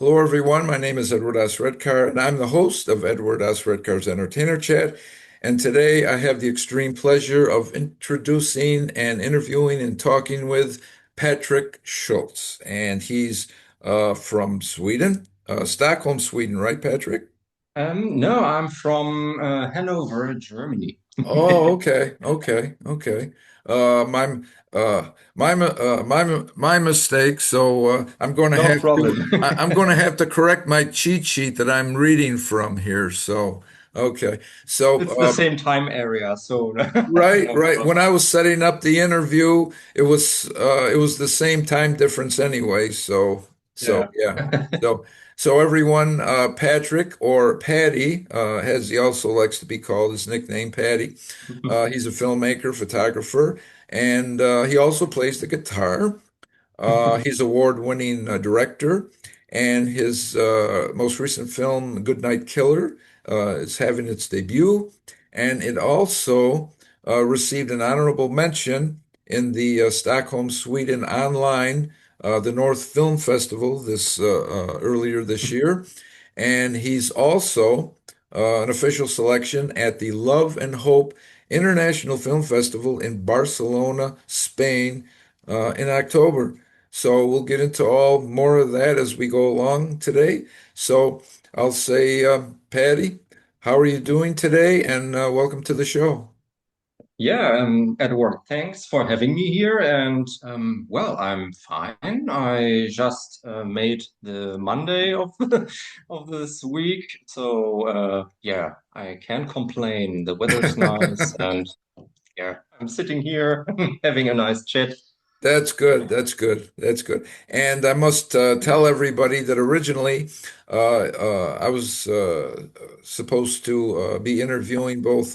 Hello, everyone. My name is Edward S. Redcar, and I'm the host of Edward S. Redcar's Entertainer Chat. And today I have the extreme pleasure of introducing and interviewing and talking with Patrick Schulz. And he's from Sweden, Stockholm, Sweden, right, Patrick? No, I'm from Hanover, Germany. Oh, okay, okay. My my mistake. So I'm going to No have to problem. I'm going to have to correct my cheat sheet that I'm reading from here. So okay, so It's the same time area, so right, no right. When problem. I was setting up the interview, it was the same time difference anyway. So Yeah. yeah. So so everyone, Patrick or Patty, as he also likes to be called, his nickname Patty. He's a filmmaker, photographer, and he also plays the guitar. He's award-winning director, and his most recent film, Goodnight Killer, is having its debut, and it also received an honorable mention in the Stockholm, Sweden online, the North Film Festival earlier this year, and he's also an official selection at the Love and Hope International Film Festival in Barcelona, Spain, in October. So we'll get into all more of that as we go along today. So I'll say, Patty, how are you doing today? And welcome to the show. Yeah, Edward, thanks for having me here. And well, I'm fine. I just made the Monday of of this week, so yeah, I can't complain. The weather's nice, and yeah, I'm sitting here having a nice chat. That's good. That's good. That's good. And I must tell everybody that originally I was supposed to be interviewing both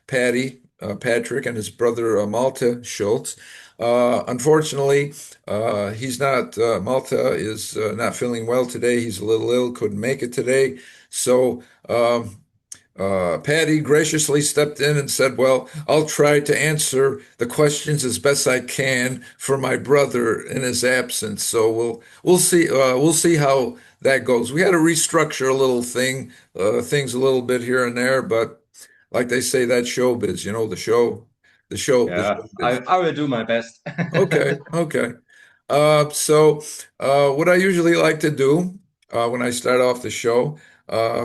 Patrick, and his brother Malte Schultz. Unfortunately, Malte is not feeling well today. He's a little ill, couldn't make it today. So, Patty graciously stepped in and said, "Well, I'll try to answer the questions as best I can for my brother in his absence." So we'll see how that goes. We had to restructure things a little bit here and there, but like they say, that's showbiz. You know, the Yeah, showbiz. I will do my best. Okay. What I usually like to do when I start off the show,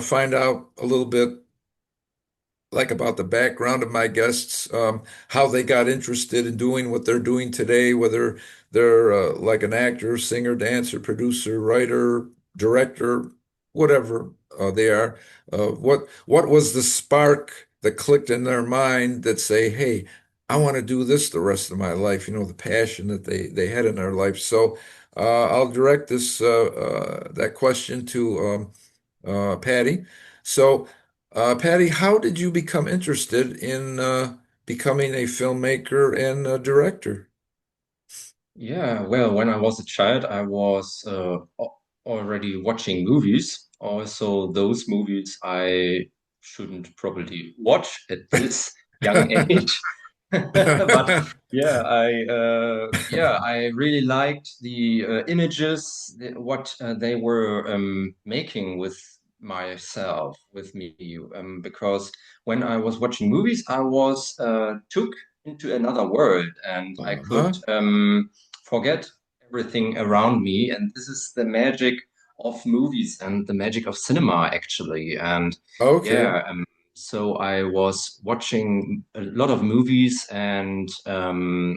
find out a little bit like about the background of my guests, how they got interested in doing what they're doing today, whether they're like an actor, singer, dancer, producer, writer, director, whatever they are. What was the spark that clicked in their mind that say, "Hey, I want to do this the rest of my life." You know, the passion that they had in their life. So I'll direct this that question to Patty. So, Patty, how did you become interested in becoming a filmmaker and a director? Yeah, well, when I was a child, I was already watching movies. Also, those movies I shouldn't probably watch at this young age. But I really liked the images, what they were making with myself, with me, because when I was watching movies, I was took into another world, and I could Uh-huh. forget everything around me. And this is the magic of movies and the magic of cinema, actually. And Okay. yeah, so I was watching a lot of movies, and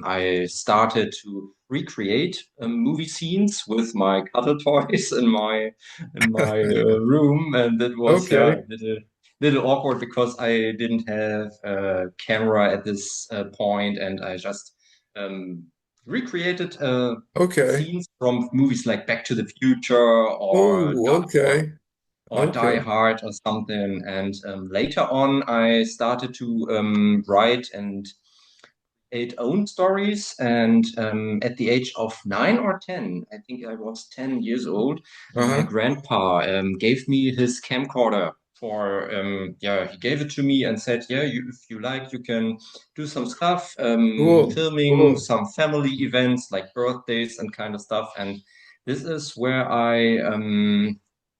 I started to recreate movie scenes with my cuddle toys in my room, and it was yeah Okay. a little awkward because I didn't have a camera at this point, and I just um, recreated Okay. scenes from movies like Back to the Future Oh, okay. or Die Okay. Hard or something. And later on, I started to write and create own stories. And at the age of 9 or 10, I think I was 10 years old, my Uh-huh. grandpa gave me his camcorder. For he gave it to me and said, "Yeah, if you like, you can do some stuff, Cool. filming Cool. some family events like birthdays and kind of stuff." And this is where I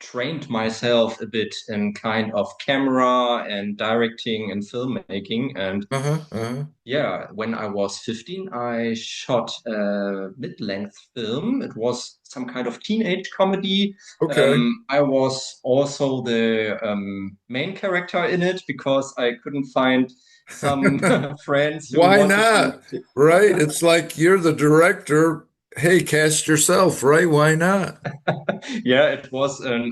trained myself a bit in kind of camera and directing and filmmaking. And Uh-huh, uh-huh. yeah, when I was 15, I shot a mid-length film. It was some kind of teenage comedy. Okay. I was also the main character in it because I couldn't find some friends who Why wanted to. not? Right? It's like you're the director. Hey, cast yourself, right? Why not? Yeah, it was a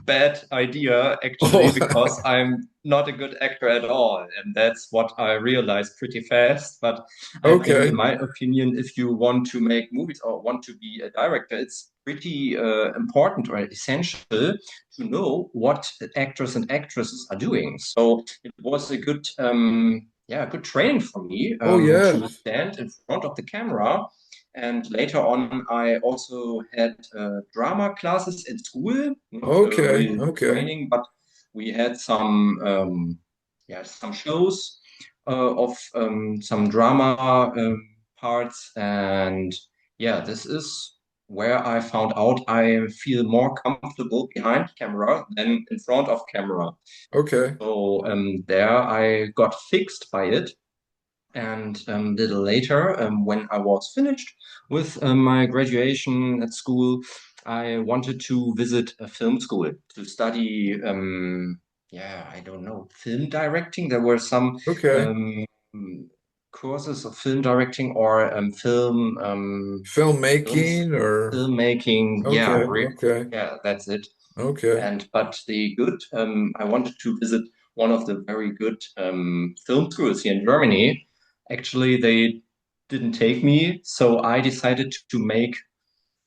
bad idea actually Oh, because I'm not a good actor at all, and that's what I realized pretty fast. But I think, in okay. my opinion, if you want to make movies or want to be a director, it's pretty important or essential to know what actors and actresses are doing. So it was a good, yeah, good training for me Oh, to yes. stand in front of the camera. And later on, I also had drama classes at school, not a Okay, real okay, training, but we had some, yeah, some shows of some drama parts. And yeah, this is where I found out I feel more comfortable behind camera than in front of camera. okay, So there I got fixed by it. And a little later, when I was finished with my graduation at school, I wanted to visit a film school to study, yeah, I don't know, film directing. There were some okay. um, courses of film directing or film films, Filmmaking or filmmaking. okay, okay, Yeah, that's it. okay, And but the good, I wanted to visit one of the very good film schools here in Germany. Actually, they didn't take me, so I decided to make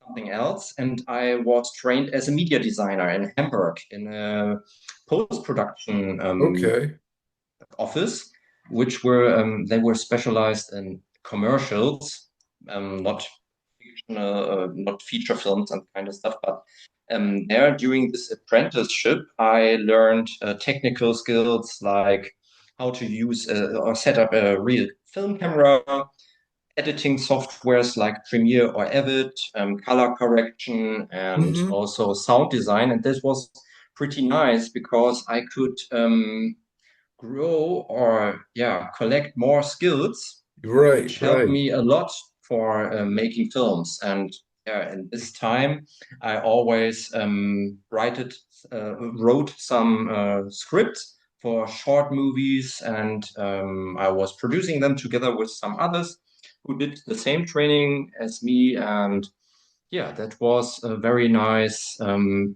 something else, and I was trained as a media designer in Hamburg in a post-production okay. office, which were they were specialized in commercials, not fictional, not feature films and kind of stuff. But there, during this apprenticeship, I learned technical skills like how to use or set up a real film camera, editing softwares like Premiere or Avid, color correction, and Hmm. also sound design. And this was pretty nice because I could grow or yeah collect more skills Right, which helped right. me a lot for making films. And yeah, in this time I always wrote some scripts for short movies, and I was producing them together with some others who did the same training as me. And yeah, that was a very nice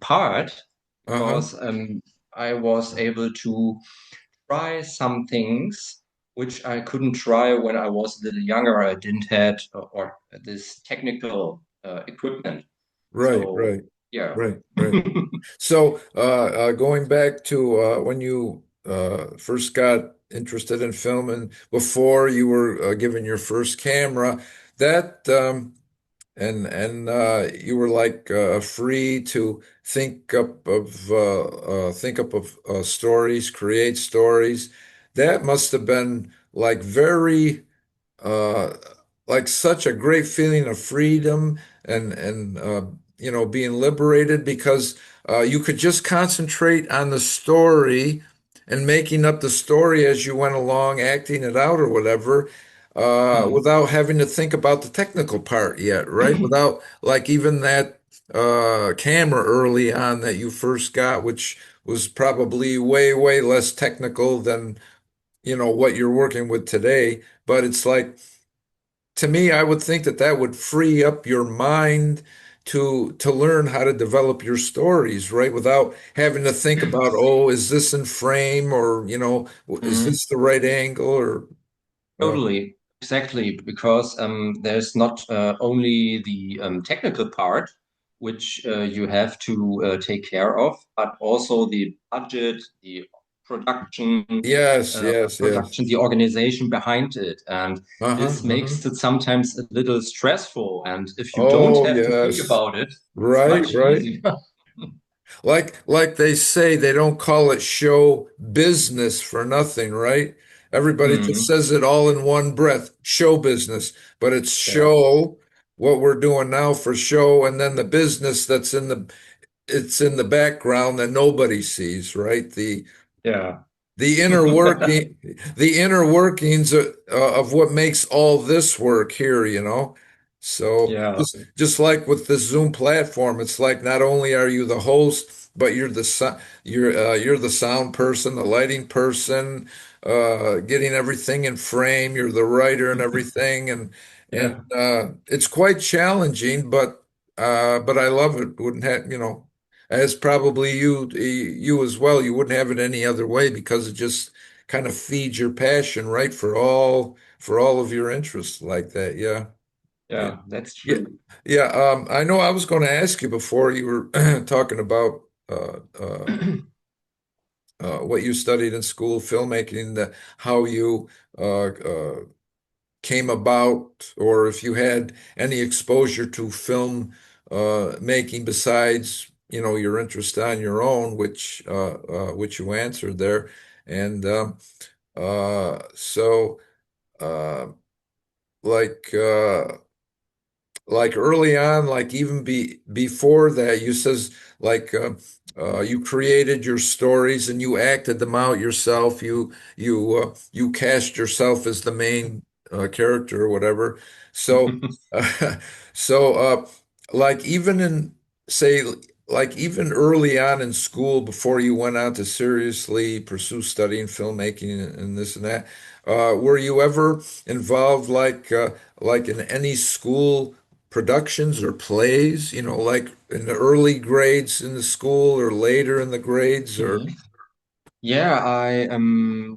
part Uh-huh. because I was able to try some things which I couldn't try when I was a little younger. I didn't had or this technical equipment. Right, So right, yeah. right, right. So, going back to when you first got interested in film and before you were given your first camera, that and you were like free to think up of stories, create stories. That must have been like very uh, like such a great feeling of freedom and being liberated because you could just concentrate on the story and making up the story as you went along, acting it out or whatever, Hmm. without having to think about the technical part yet, right? Without like even that camera early on that you first got, which was probably way, way less technical than what you're working with today. But it's like to me, I would think that that would free up your mind to learn how to develop your stories, right? Without having to think about, oh, is this in frame or, is Hmm. this the right angle or Totally, exactly, because there's not only the technical part, which you have to take care of, but also the budget, the production, yes, yes, yes. the organization behind it. And Uh-huh, this uh-huh. makes it sometimes a little stressful. And if you don't Oh, have to think yes. about it, it's Right, much right. easier. Like they say, they don't call it show business for nothing, right? Everybody just Hmm. says it all in one breath, show business, but it's Yeah. show what we're doing now for show, and then the business that's in the it's in the background that nobody sees, right? Yeah. The inner working, the inner workings of what makes all this work here, you know? So Yeah. just like with the Zoom platform, it's like not only are you the host, but you're the sound person, the lighting person, getting everything in frame. You're the writer and everything, and Yeah. it's quite challenging, but I love it. Wouldn't have, you know, as probably you as well. You wouldn't have it any other way because it just kind of feeds your passion, right? For all of your interests like that. Yeah. Yeah. Yeah, that's Yeah. true. Yeah. I know I was going to ask you before you were talking about what you studied in school, filmmaking, how you came about, or if you had any exposure to film making besides, you know, your interest on your own, which you answered there, and so uh, like uh, like early on, like even before that, you says like you created your stories and you acted them out yourself. You cast yourself as the main character or whatever. So so like even in say like even early on in school before you went on to seriously pursue studying filmmaking and this and that, were you ever involved like in any school productions or plays, you know, like in the early grades in the school or later in the grades or Mhm. Yeah, I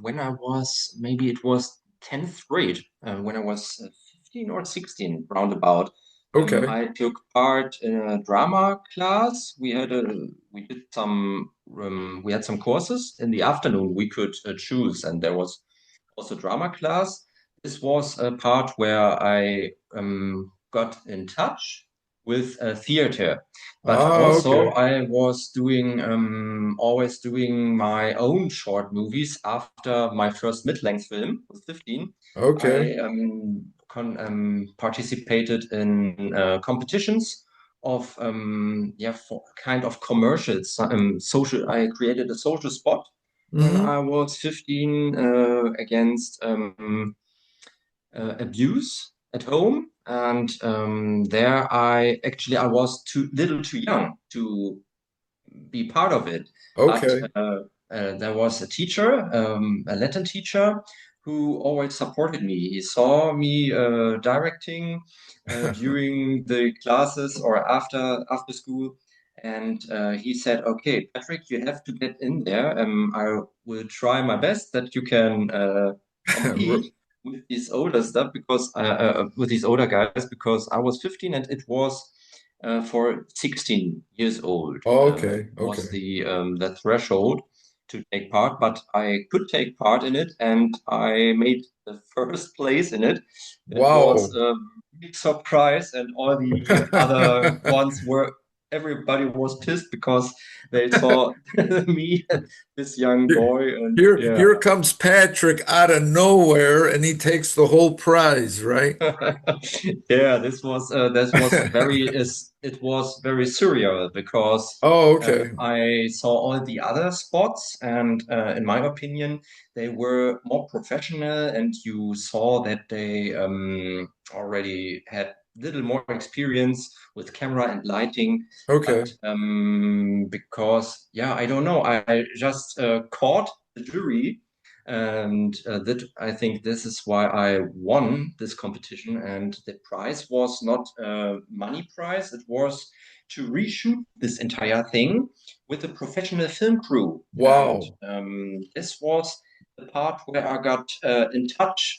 when I was maybe it was 10th grade, when I was 15 or 16, roundabout, okay. I took part in a drama class. We did some we had some courses in the afternoon we could choose, and there was also drama class. This was a part where I got in touch with theater, but Oh, also okay. I was doing always doing my own short movies after my first mid-length film with 15. Okay. I participated in competitions of yeah for kind of commercials, social. I created a social spot when Hmm. I was 15 against abuse at home. And there I was too little too young to be part of it. But Okay. there was a teacher, a Latin teacher, who always supported me. He saw me directing during the classes or after school, and he said, "Okay, Patrick, you have to get in there. I will try my best that you can compete." With these older stuff because with these older guys because I was 15 and it was for 16 years old Okay. was Okay. the threshold to take part, but I could take part in it, and I made the first place in it. It was Wow. a big surprise, and all the other ones were. Everybody was pissed because they saw me and this young Here, boy, and yeah. here comes Patrick out of nowhere and he takes the whole prize, right? Yeah, this was very is it was very surreal because Oh, okay. I saw all the other spots, and in my opinion, they were more professional, and you saw that they already had little more experience with camera and lighting. But Okay. because yeah, I don't know, I just caught the jury, and that I think this is why I won this competition. And the prize was not a money prize; it was to reshoot this entire thing with a professional film crew. And Wow. this was the part where I got in touch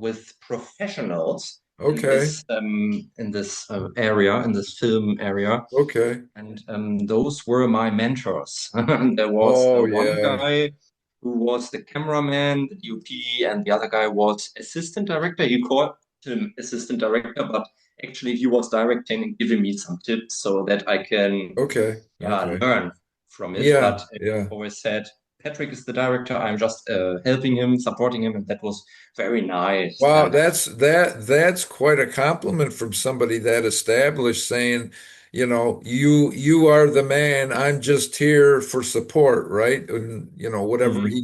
with professionals Okay. in this area, in this film area, Okay. and those were my mentors. There was Oh, one yeah. guy who was the cameraman, the DOP, and the other guy was assistant director. He called him assistant director, but actually he was directing and giving me some tips so that I can, Okay. yeah, Okay. learn from it. Yeah. But he Yeah. always said, Patrick is the director. I'm just helping him, supporting him, and that was very nice. Wow, And that's quite a compliment from somebody that established saying, you are the man. I'm just here for support, right? And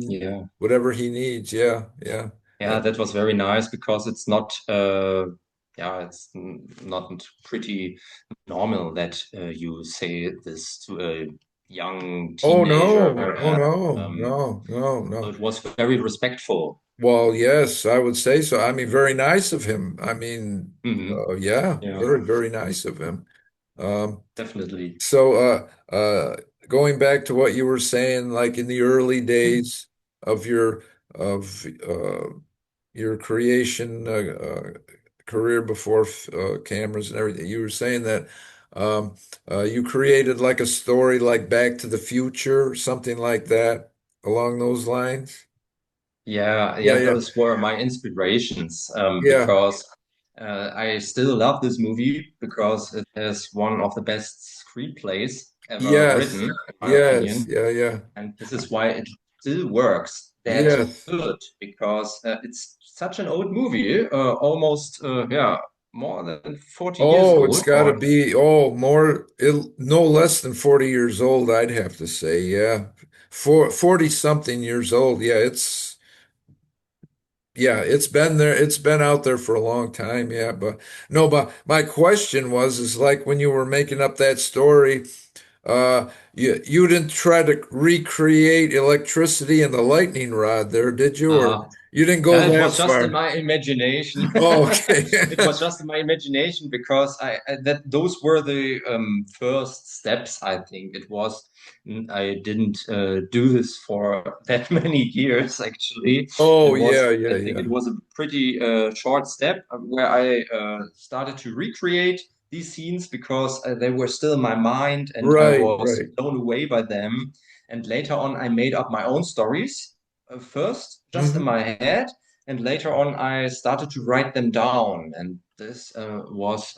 Yeah. whatever he needs. Yeah, yeah. Yeah, that was very nice because it's not, yeah, not pretty normal that you say this to a young Oh teenager. no, oh no, no, no, So no. it was very respectful. Well, yes, I would say so. I mean, very nice of him. I mean, yeah, Yeah, very, very nice of him. Um, definitely. so, going back to what you were saying, like in the early days of of your creation career before cameras and everything, you were saying that um, you created like a story like Back to the Future, something like that, along those lines. Yeah, Yeah, yeah, yeah, those were my inspirations yeah. because I still love this movie because it is one of the best screenplays ever written, Yes, in my yes, opinion. yeah, yeah, And this is why it still works that yes. good because it's such an old movie, almost, yeah, more than 40 years Oh, it's old. got to Or be, no less than 40 years old, I'd have to say. Yeah. 40 something years old. Yeah, it's been there. It's been out there for a long time. Yeah. But no, but my question is like when you were making up that story, you didn't try to recreate electricity in the lightning rod there, did you? Or uh, you didn't go yeah, it that was just in far? my imagination. Oh, okay. It was just in my imagination because that those were the first steps. I think it was. I didn't do this for that many years. Actually, Oh, it was. yeah, yeah, I think it yeah. was a pretty short step where I started to recreate these scenes because they were still in my mind and I Right, was right. blown away by them. And later on, I made up my own stories first, just in Hmm. my head, and later on I started to write them down. And this was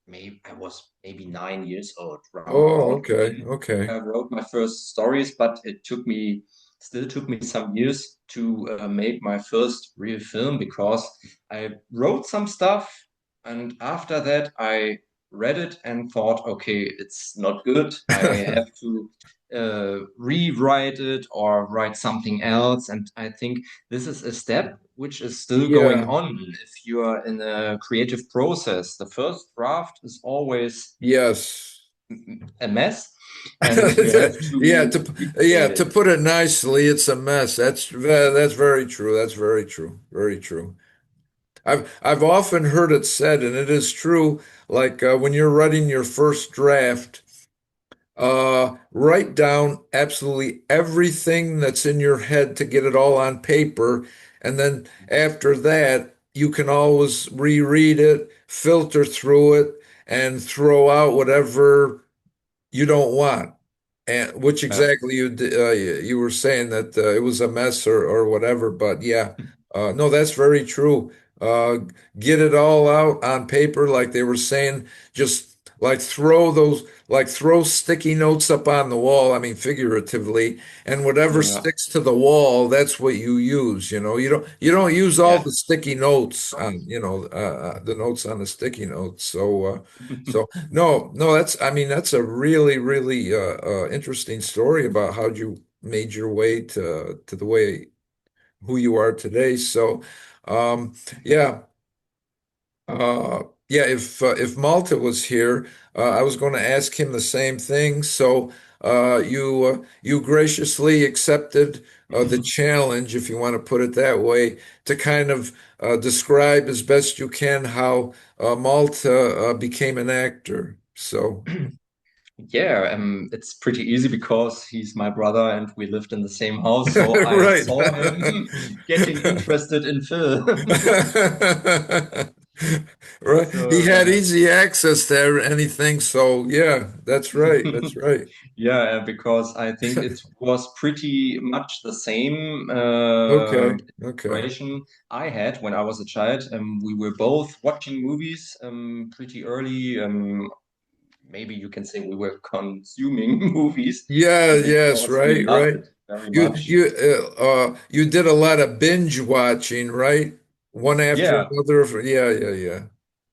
maybe I was maybe 9 years old, Oh, roundabout, okay, when okay. I wrote my first stories. But it still took me some years to make my first real film because I wrote some stuff, and after that I read it and thought, okay, it's not good. I have to rewrite it or write something else. And I think this is a step which is still going Yeah, on if you are in a creative process. The first draft is always yes. a mess, and you have Yeah, to yeah, recreate to it. put it nicely, it's a mess. That's very true. That's very true. Very true. I've often heard it said, and it is true, like when you're writing your first draft, write down absolutely everything that's in your head to get it all on paper. And then after that, you can always reread it, filter through it, and throw out whatever you don't want. And which Yeah, exactly you were saying that it was a mess or whatever, but yeah, no, that's very true. Uh, get it all out on paper, like they were saying. Just like throw sticky notes up on the wall. I mean, figuratively, and whatever yeah, sticks to the wall, that's what you use. You don't use all yeah. the sticky notes on the notes on the sticky notes. So no, no, I mean, that's a really, really interesting story about how you made your way to the way who you are today. So, yeah, yeah. If Malta was here, I was going to ask him the same thing. So, you graciously accepted the challenge, if you want to put it that way, to kind of describe as best you can how Malta became an actor. So. Yeah, it's pretty easy because he's my brother and we lived in the same house. So I Right. saw him getting interested in film. Right. He So had easy access to anything, so yeah, that's right. yeah. That's right. Yeah, because I think it was pretty much the same Okay. Okay. inspiration I had when I was a child. We were both watching movies pretty early. Maybe you can say we were consuming movies Yeah, yes, because we right, loved right. it very You much. you did a lot of binge watching, right? One after Yeah, another. Yeah, yeah, yeah.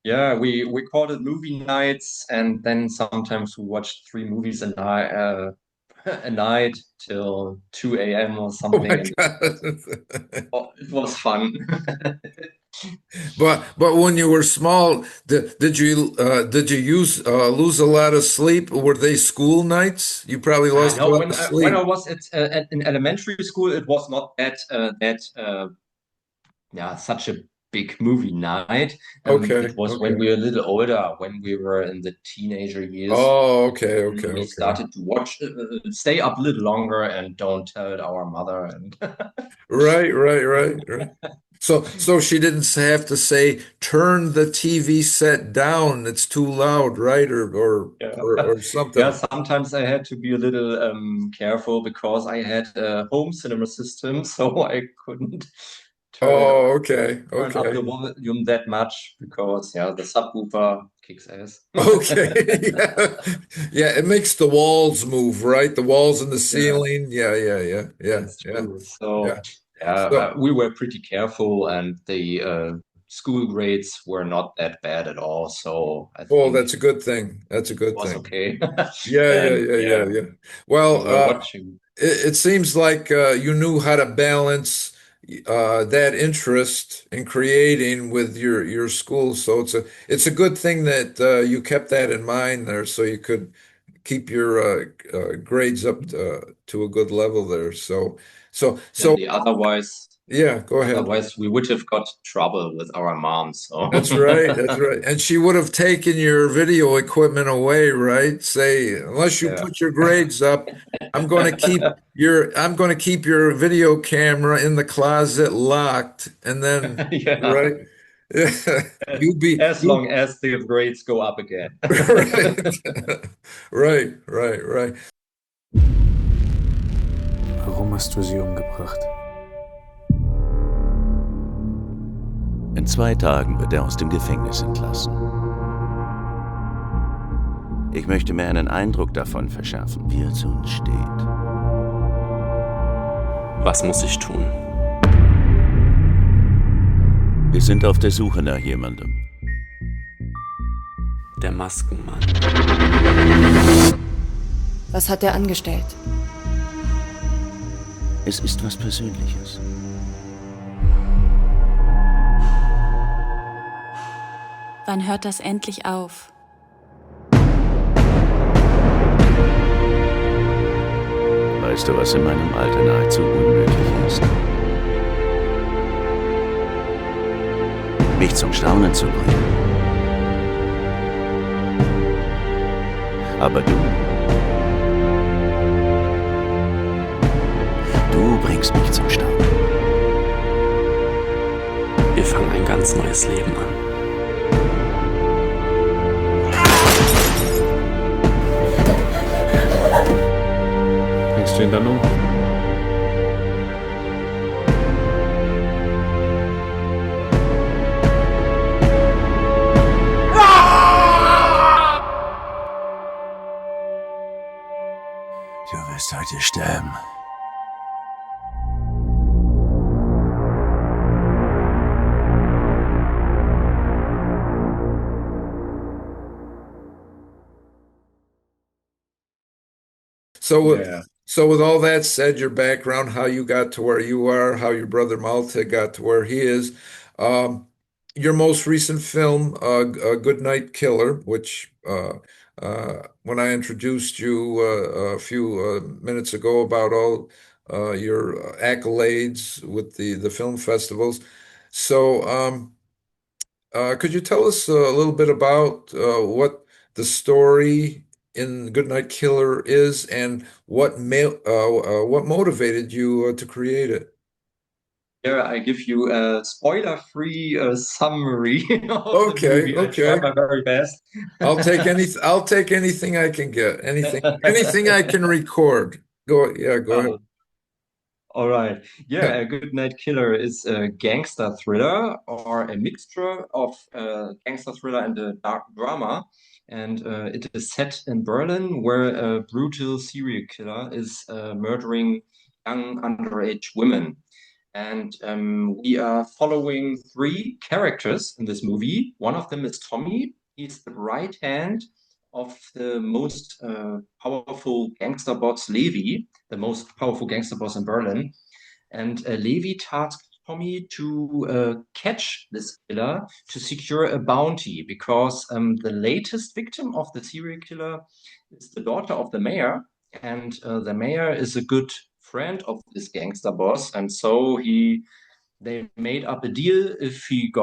Yeah, we called it movie nights, and then sometimes we watched three movies a night till 2 a.m. or Oh something, my and God. it was fun. But when you were small, did you use lose a lot of sleep? Were they school nights? You probably lost a No, lot of when I sleep. was in elementary school, it was not that yeah, such a big movie night. Okay, It was when okay. we were a little older, when we were in the teenager years. Oh, okay, And okay, we okay. started to watch, stay up a little longer and don't tell it our mother. And Right, right, right, right. So she didn't have to say, turn the TV set down. It's too loud, right? yeah, Or yeah. something. Sometimes I had to be a little careful because I had a home cinema system, so I couldn't turn Oh, okay, turn up the okay. volume that much because yeah, the subwoofer kicks ass. Okay. Yeah. Yeah, it makes the walls move, right? The walls and the Yeah. ceiling. Yeah, yeah, yeah, yeah, That's yeah, true. So, yeah. yeah, So, we were pretty careful, and the school grades were not that bad at all. So I oh, think that's a good thing. That's a it good was thing. okay. Yeah, yeah, And yeah, yeah, yeah, yeah. we Well, were watching. it seems like you knew how to balance that interest in creating with your school. So it's a good thing that you kept that in mind there, so you could keep your grades up to a good level there. So And the yeah, go ahead. otherwise we would have got trouble with our mom. So That's right. That's right. And she would have taken your video equipment away, right? Say, unless you yeah, put your grades up, I'm going to keep your video camera in the closet locked. And then, yeah. right? Yeah. As You long as the grades go up again. right. Right, right, right. Warum hast du sie umgebracht? In 2 Tagen wird er aus dem Gefängnis entlassen. Ich möchte mir einen Eindruck davon verschaffen, wie er zu uns steht. Was muss ich tun? Wir sind auf der Suche nach jemandem. Der Maskenmann. Was hat er angestellt? Es ist was Persönliches. Wann hört das endlich auf? Weißt du, was in meinem Alter nahezu unmöglich ist? Mich zum Staunen zu bringen. Aber du bringst mich zum Staunen. Wir fangen ein ganz neues Leben an. Bringst du ihn dann um? Du wirst heute sterben. So with Yeah. so with all that said, your background, how you got to where you are, how your brother Malte got to where he is, um, your most recent film, Good Night Killer, which when I introduced you a few minutes ago about all your accolades with the film festivals. So could you tell us a little bit about what the story in Goodnight Killer is and what motivated you to create it? Here I give you a spoiler-free summary of the Okay, movie. I try okay. my very best. I'll take anything I can get. Anything I can record. Go ahead. Uh, all right. Yeah, A Good Night Killer is a gangster thriller or a mixture of gangster thriller and a dark drama. And it is set in Berlin, where a brutal serial killer is murdering young underage women. And we are following three characters in this movie. One of them is Tommy. He's the right hand of the most powerful gangster boss, Levi, the most powerful gangster boss in Berlin. And Levi tasked Tommy to catch this killer to secure a bounty because the latest victim of the serial killer is the daughter of the mayor, and the mayor is a good friend of this gangster boss, and so they made up a deal if he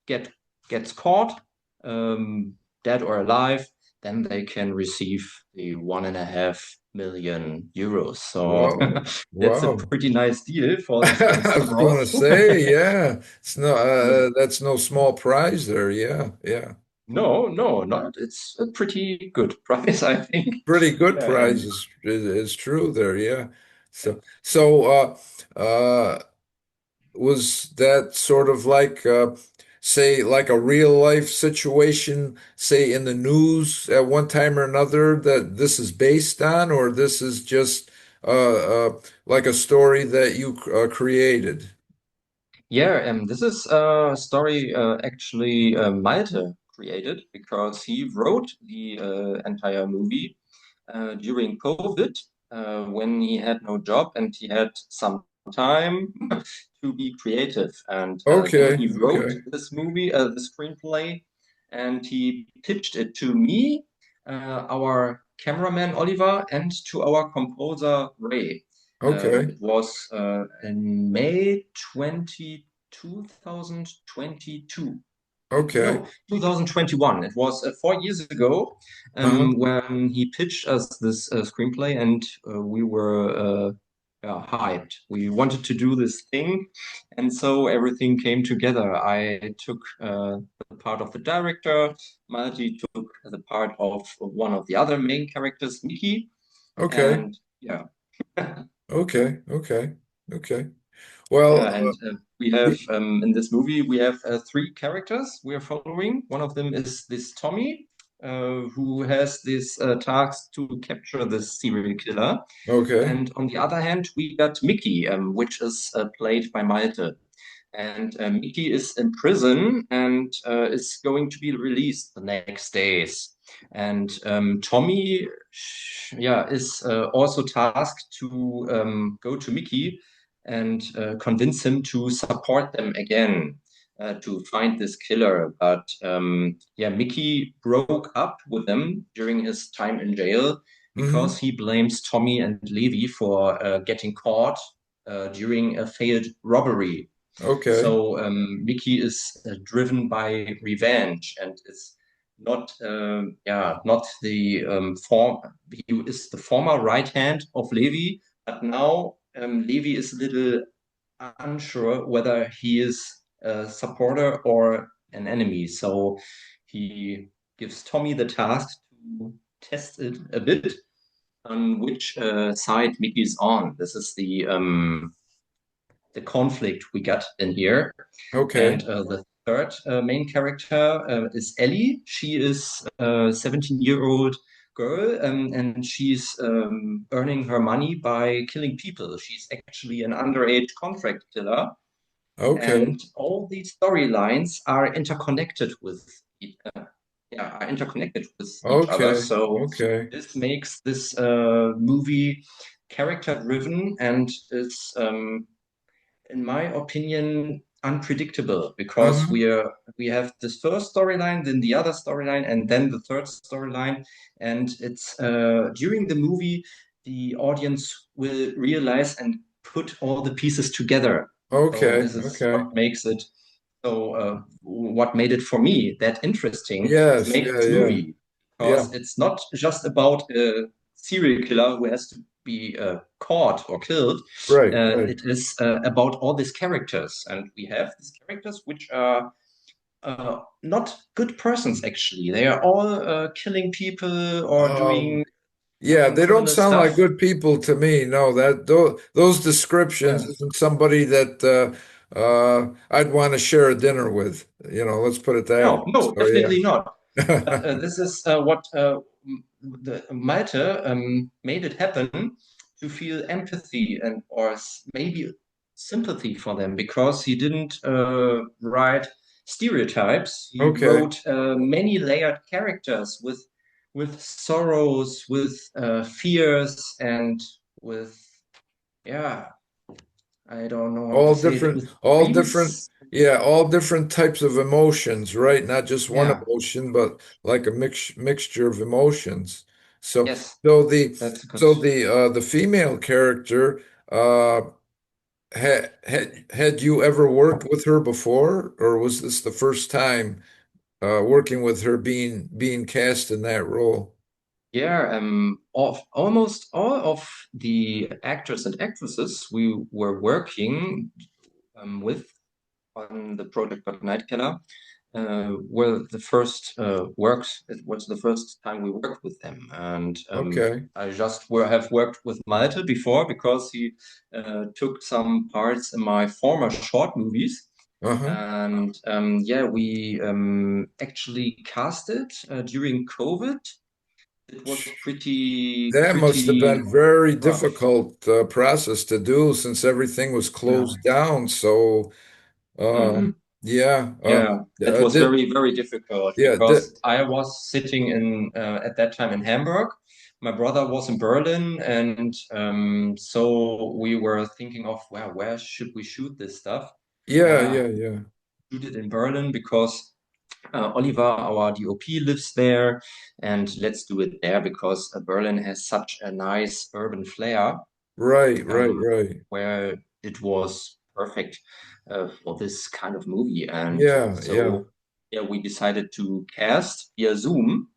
gets caught, dead or alive, then they can receive the 1.5 million euros. So Wow. that's a Wow. pretty nice deal for this I gangster was going to boss. say, yeah, it's no, that's no small prize there. Yeah, yeah. No, no, not. It's a pretty good price, I think. Pretty good Yeah, and prize is true there. Yeah. So, was that sort of like, say, like a real life situation, say in the news at one time or another that this is based on, or this is just like a story that you created? yeah, this is a story actually Malte created because he wrote the entire movie during COVID when he had no job and he had some time to be creative. And then Okay, he wrote okay, this movie, the screenplay, and he pitched it to me, our cameraman Oliver, and to our composer Ray. okay, It was in May 2022. okay. No, 2021. It was 4 years ago Uh-huh. when he pitched us this screenplay, and we were yeah, hyped. We wanted to do this thing, and so everything came together. I took the part of the director, Malte took the part of one of the other main characters, Mickey, Okay, and yeah. okay, okay, okay. Well, Yeah, and we have in this movie we have three characters we are following. One of them is this Tommy, who has this task to capture this serial killer, okay, and on the other hand we got Mickey, which is played by Malte. And Mickey is in prison and is going to be released the next days. And Tommy, yeah, is also tasked to go to Mickey and convince him to support them again to find this killer. But yeah, Mickey broke up with them during his time in jail hmm because he blames Tommy and Levi for getting caught during a failed robbery. okay, So Mickey is driven by revenge and is not the form. He is the former right hand of Levi, but now Levi is a little unsure whether he is a supporter or an enemy. So he gives Tommy the task to test it a bit on which side Mickey is on. This is the conflict we got in here. okay, And the third main character is Ellie. She is a 17-year-old girl, and she's earning her money by killing people. She's actually an underage contract killer. okay. And all these storylines are interconnected with are interconnected with each other. Okay, So okay. this makes this movie character driven and is in my opinion, unpredictable because Um, we have this first storyline, then the other storyline, and then the third storyline, and it's during the movie the audience will realize and put all the pieces together. So okay, this is okay. what makes it so. What made it for me that interesting to Yes, make yeah, this yeah, movie yeah. because it's not just about a serial killer who has to be caught or killed. Right, right. It is about all these characters, and we have these characters which are not good persons. Actually, they are all killing people or Um, doing yeah, some they don't criminal sound like stuff. good people to me. No, that those descriptions Yeah. isn't somebody that I'd want to share a dinner with. Let's put it that way. No, no, So definitely not. yeah. But this is what the Malte made it happen to feel empathy and or maybe sympathy for them because he didn't write stereotypes. He Okay. wrote many layered characters with sorrows, with fears, and with yeah, I don't know how to say it, with All different, dreams. yeah, all different types of emotions, right? Not just one Yeah, emotion, but like a mixture of emotions. So, yes, so the, that's good. the female character, uh, had you ever worked with her before, or was this the first time working with her being cast in that role? Yeah, of almost all of the actors and actresses we were working with on the project But Nightkeller were the first works. It was the first time we worked with them, and Okay. I just have worked with Malte before because he took some parts in my former short movies. Uh-huh. And yeah, we actually casted during COVID. It was That must have pretty been very rough. difficult process to do since everything was Yeah. closed down. So, uh, Mhm. yeah, Yeah, it was did very, very difficult yeah, because I was sitting in at that time in Hamburg. My brother was in Berlin, and so we were thinking of, well, where should we shoot this stuff? yeah, Yeah, yeah, yeah. shoot it in Berlin because Oliver, our DOP, lives there, and let's do it there because Berlin has such a nice urban flair. Right, right, um, right. where it was perfect for this kind of movie. And Yeah, yeah. so, yeah, we decided to cast via Zoom.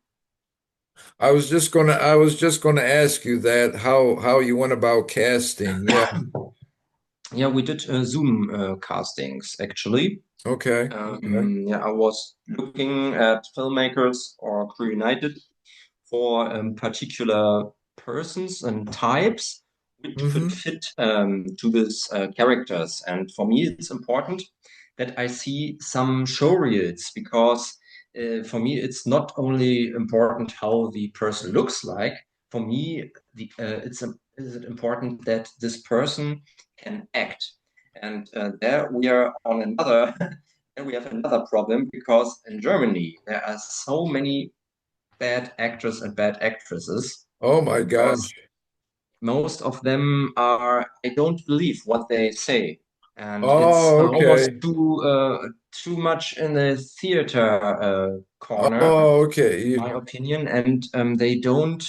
I was just gonna ask you that how you went about casting. Yeah. Yeah, we did Zoom castings actually. Okay. Okay. Yeah, I was looking at filmmakers or Crew United for particular persons and types which could Mm-hmm. fit to these characters. And for me, it's important that I see some show reels because for me, it's not only important how the person looks like. For me, is it important that this person can act. And there we are on another. And we have another problem because in Germany there are so many bad actors and bad actresses Oh my because gosh. most of them are I don't believe what they say, and it's Oh, almost okay. too much in the theater corner, Oh, okay. in my opinion, and they don't.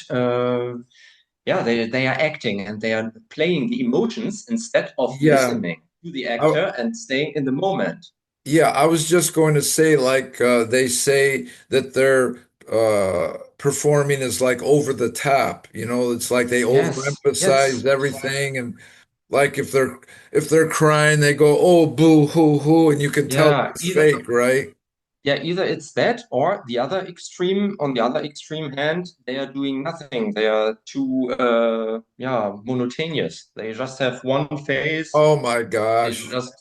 Yeah, they are acting and they are playing the emotions instead of Yeah. listening to the I, actor and staying in the moment. Yeah, I was just going to say, like, they say that their performing is like over the top. You know, it's like they Yes, overemphasize yes, everything, and like if they're crying, they go, "Oh, boo, hoo, hoo," and you can tell yeah. it's Either fake, right? Yeah, either it's that or the other extreme. On the other extreme hand, they are doing nothing. They are too, yeah, monotonous. They just have one face. Oh my They gosh! just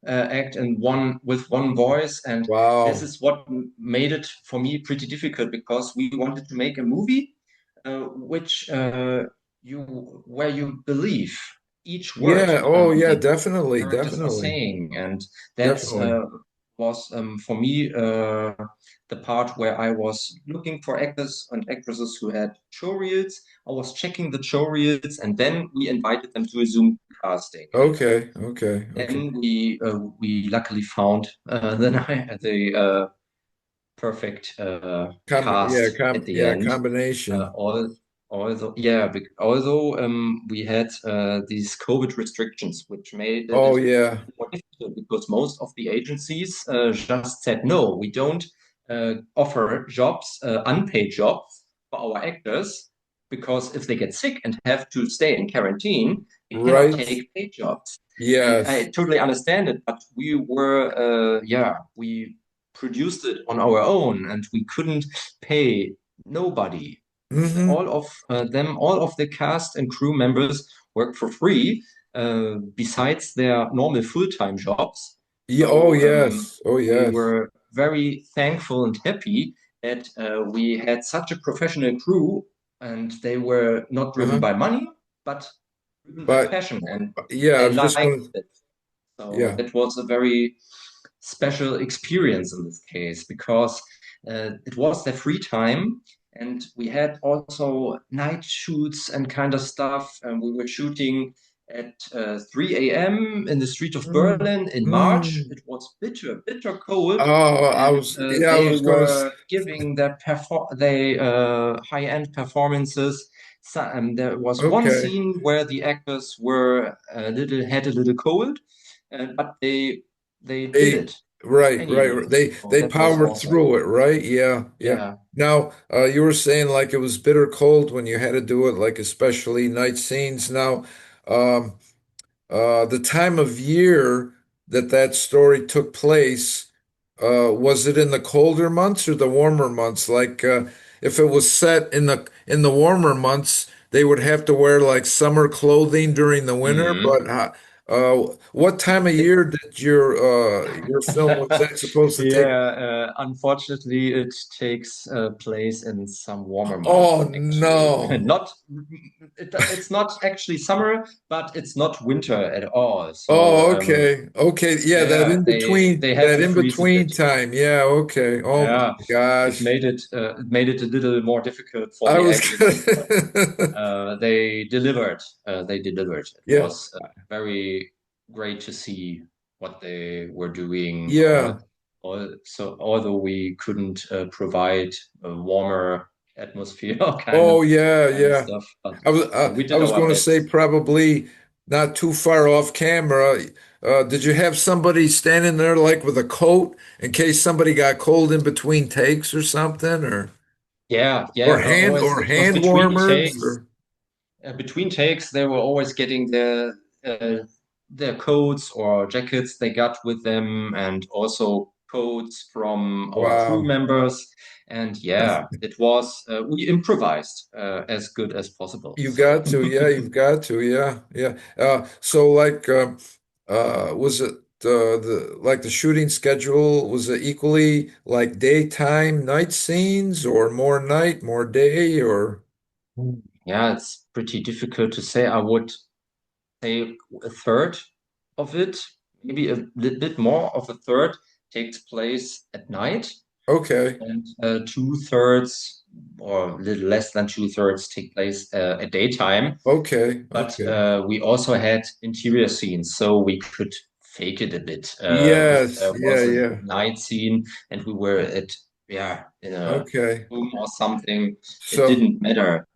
act in one with one voice, and this Wow. is what made it for me pretty difficult because we wanted to make a movie which you where you believe each word Yeah. Oh yeah. the Definitely. characters are Definitely. saying, and that Definitely. was for me the part where I was looking for actors and actresses who had show reels. I was checking the show reels, and then we invited them to a Zoom casting, and Okay. Okay. Okay. then we luckily found the perfect Yeah. cast at the Yeah. end. Combination. All although yeah, although we had these COVID restrictions, which made Oh it yeah. more difficult because most of the agencies just said no, we don't offer jobs, unpaid jobs for our actors because if they get sick and have to stay in quarantine, they cannot Right. take paid jobs. And I Yes. totally understand it, but we were, yeah, we produced it on our own and we couldn't pay nobody. Hmm. All of the cast and crew members work for free, besides their normal full-time jobs. Yeah, oh So yes. Oh we yes. were very thankful and happy that we had such a professional crew, and they were not driven Uh-huh. by money, but driven by But passion, and yeah, I they was just liked going to it. So Yeah. that was a very special experience in this case because it was their free time. And we had also night shoots and kind of stuff. And we were shooting at 3 a.m. in the street of Mm, Berlin in March. mm. It was bitter, bitter cold, Oh, and yeah, I they was gonna, were giving their high-end performances. So, there was one okay. scene where the actors were had a little cold, but they did They, it right. anyway. So They that was powered awesome. through it, right? Yeah. Yeah. Now, you were saying like it was bitter cold when you had to do it, like especially night scenes. Now, um, the time of year that that story took place, was it in the colder months or the warmer months? Like, if it was set in the warmer months, they would have to wear like summer clothing during the winter. Mhm. But what time of year did your film was that supposed to take? Yeah, unfortunately, it takes place in some warmer Oh months, actually. no. Not, it's not actually summer, but it's not winter at all. So, Oh, okay. Yeah, yeah, they had that to in freeze a between bit. time. Yeah, okay. Oh Yeah, my gosh. it made it a little more difficult for I the was actors, but they delivered. They delivered. It Yeah. was very great to see what they were doing. Yeah. So although we couldn't provide a warmer atmosphere Oh kind of yeah. stuff, but we I did was our going to say best. probably not too far off camera. Did you have somebody standing there like with a coat in case somebody got cold in between takes or something Yeah. Always or it was hand between warmers takes. or Between takes, they were always getting their coats or jackets they got with them, and also coats from our crew wow. members. And yeah, it was we improvised as good as possible. You So got to, yeah, you've got to, yeah. So like, was it the like the shooting schedule? Was it equally like daytime, night scenes, or more night, more day, or yeah, it's pretty difficult to say. I would say a third of it, maybe a little bit more of a third takes place at night. okay, And two-thirds or a little less than two-thirds take place at daytime. But okay. we also had interior scenes, so we could fake it a bit. If Yes, there was a yeah. night scene and we were at, yeah, in a Okay. room or something, it So didn't matter.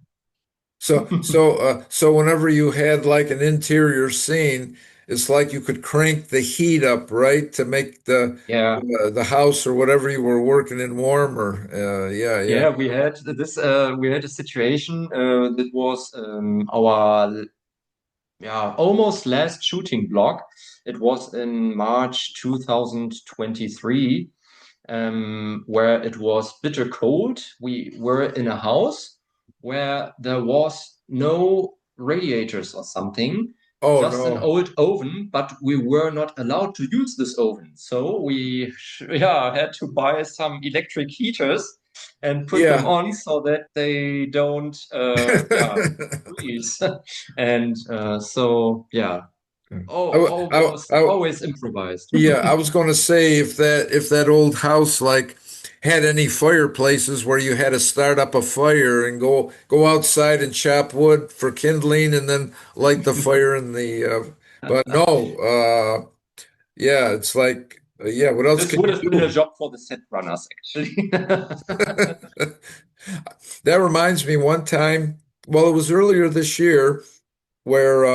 so whenever you had like an interior scene, it's like you could crank the heat up, right, to make Yeah, the house or whatever you were working in warmer. Yeah. yeah, we had this. We had a situation that was our almost last shooting block. It was in March 2023, where it was bitter cold. We were in a house where there was no radiators or something, Oh just an no. old oven, but we were not allowed to use this oven. So we had to buy some electric heaters and put them Yeah. on so that they don't freeze. And so yeah, I, always improvised. yeah, I was going to say if that old house like had any fireplaces where you had to start up a fire and go outside and chop wood for kindling and then light the fire in the but no, yeah, it's like yeah, what else This can would you have been a do? job for the set runners, actually. That reminds me one time, well, it was earlier this year where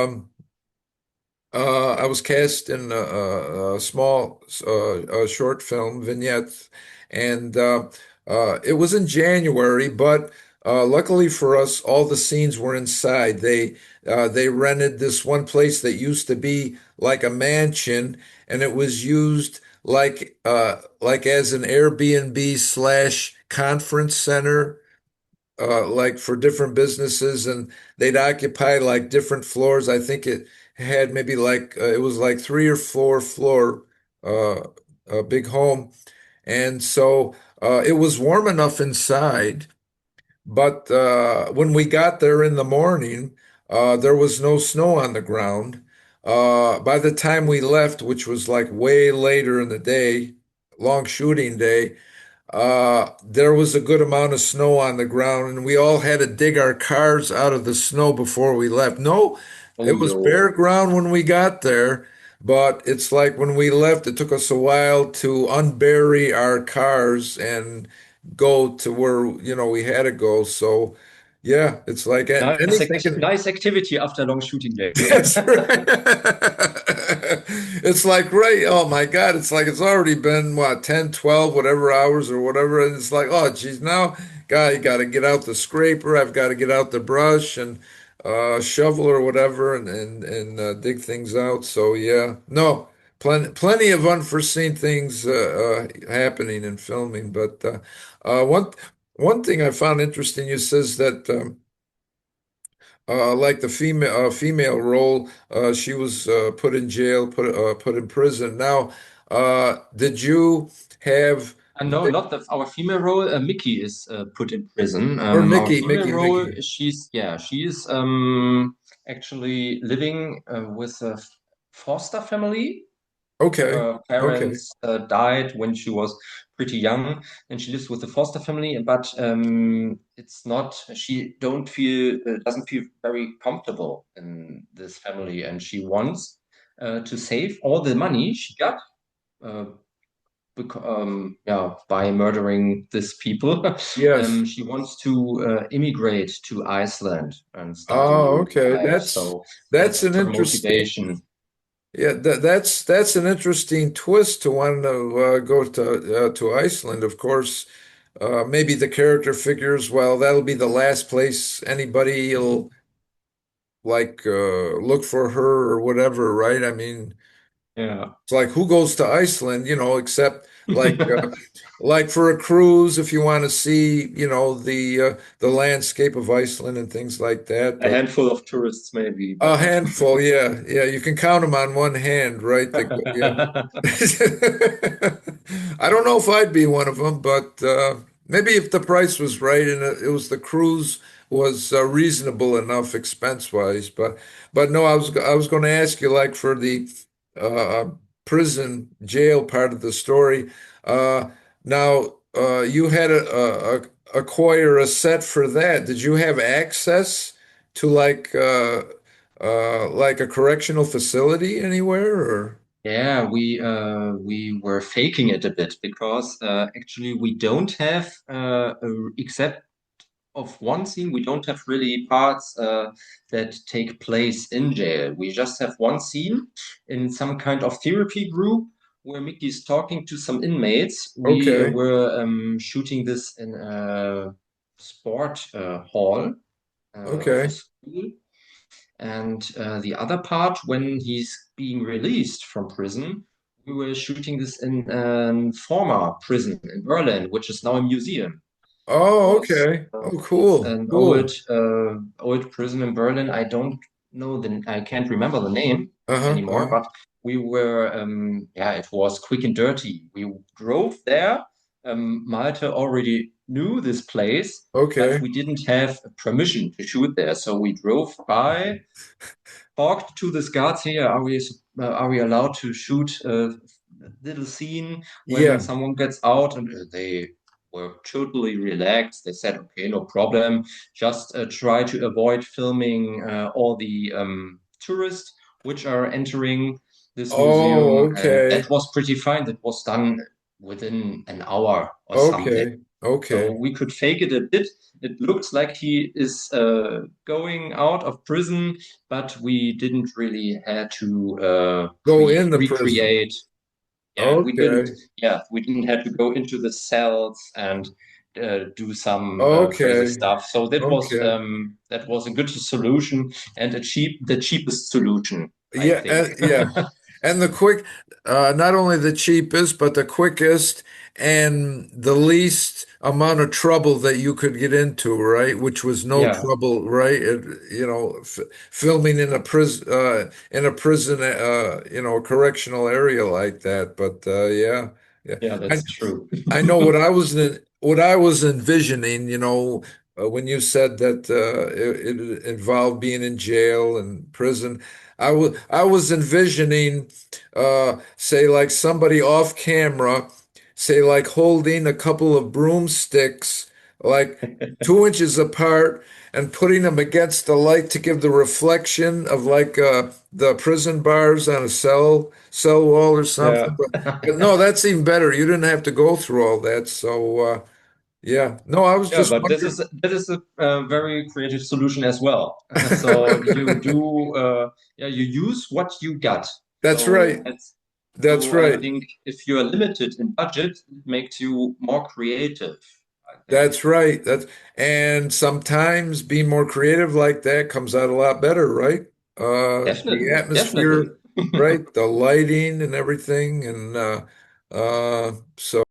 I was cast in a small a short film vignettes, and it was in January. But luckily for us, all the scenes were inside. They rented this one place that used to be like a mansion, and it was used like as an Airbnb slash conference center like for different businesses, and they'd occupy like different floors. I think it had maybe like it was like three or four floor uh, a big home, and so it was warm enough inside. But when we got there in the morning, there was no snow on the ground. By the time we left, which was like way later in the day, long shooting day, there was a good amount of snow on the ground, and we all had to dig our cars out of the snow before we left. No, Oh, it was bare yo. ground when we got there, but it's like when we left, it took us a while to unbury our cars and go to where, we had to go. So, yeah, it's like anything can. Nice activity after a long shooting day. That's right. It's like, right. Oh my God. It's like it's already been what, 10, 12, whatever hours or whatever. And it's like, oh geez, now guy, you gotta get out the scraper. I've got to get out the brush and shovel or whatever and dig things out. So yeah. No, plenty of unforeseen things happening in filming. But one thing I found interesting, you says that like the female role, she was put in jail, put in prison. Now, did you have And no, not our female role. Mickey is put in prison. or Our Mickey, female Mickey, role, Mickey? she is actually living with a foster family. Okay, Her okay, parents died when she was pretty young, and she lives with the foster family. But it's not. She don't feel doesn't feel very comfortable in this family, and she wants to save all the money she got. Uh, yeah, by murdering these people. yes. She wants to immigrate to Iceland and start a Oh, new okay. life. So That's that's an her interesting. motivation. Yeah, that's an interesting twist to want to go to Iceland. Of course, maybe the character figures, well, that'll be the last place anybody will like look for her or whatever, right? I mean, Yeah. it's like who goes to Iceland, except like for a cruise if you want to see, the landscape of Iceland and things like that. A But handful of tourists, maybe, a but not too handful, yeah, yeah, you can count them on one hand, right? Yeah. many. I don't know if I'd be one of them, but maybe if the price was right and it was the cruise was reasonable enough expense wise. But no, I was going to ask you like for the uh, prison jail part of the story. Uh, now you had acquire a set for that. Did you have access to like a correctional facility anywhere or? Yeah, we were faking it a bit because actually we don't have except of one scene, we don't have really parts that take place in jail. We just have one scene in some kind of therapy group where Mickey's talking to some inmates. We Okay. were shooting this in a sport hall of a Okay. school. And the other part, when he's being released from prison, we were shooting this in a former prison in Berlin, which is now a museum. It Oh, was okay. Oh, it's cool. an Cool. old prison in Berlin. I don't know I can't remember the name Uh-huh. anymore, Uh-huh. but we were yeah, it was quick and dirty. We drove there. Malte already knew this place, but Okay. we didn't have permission to shoot there. So we drove by, talked to the guards here. Are we allowed to shoot a little scene when Yeah. someone gets out? And they were totally relaxed. They said, okay, no problem. Just try to avoid filming all the tourists which are entering this museum. Oh, And that okay. was pretty fine. That was done within an hour or something. Okay. So Okay. we could fake it a bit. It looks like he is going out of prison, but we didn't really have to Go in the prison. recreate. Yeah, we didn't. Okay. Yeah, we didn't have to go into the cells and do some crazy Okay. stuff. So Okay. that was a good solution and the cheapest solution, I Yeah, think. yeah. And the quick, not only the cheapest, but the quickest and the least amount of trouble that you could get into, right? Which was no Yeah. trouble, right? F filming in a prison, correctional area like that. But yeah, Yeah, I, that's true. I know what I was envisioning, when you said that it involved being in jail and prison. I was envisioning, say, like somebody off camera, say, like holding a couple of broomsticks, like 2 inches apart, and putting them against the light to give the reflection of like the prison bars on a cell wall or Yeah. something. But no, that's even better. You didn't have to go through all that. So yeah, no, I was Yeah, just but wondering. that is a very creative solution as well. So you do yeah, you use what you got. That's So right. that's That's so I right. think if you are limited in budget, it makes you more creative, I think. That's right. That's and sometimes being more creative like that comes out a lot better, right? The Definitely, definitely. atmosphere, right? The lighting and everything, and so.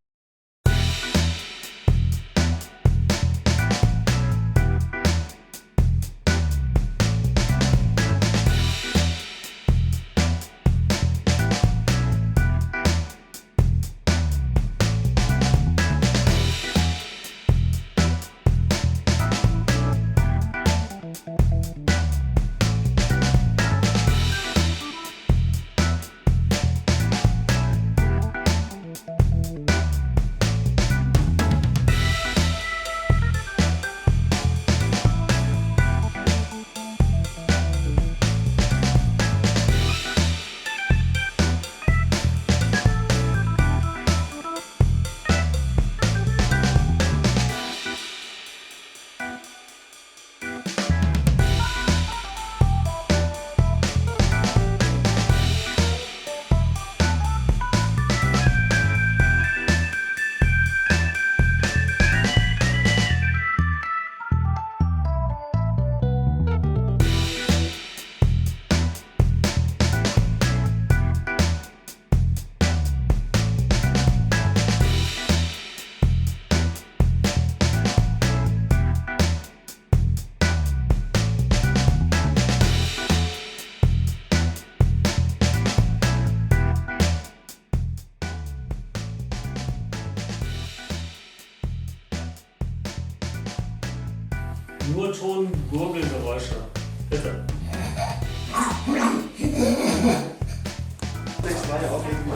Nur Ton, Gurgelgeräusche. Bitte.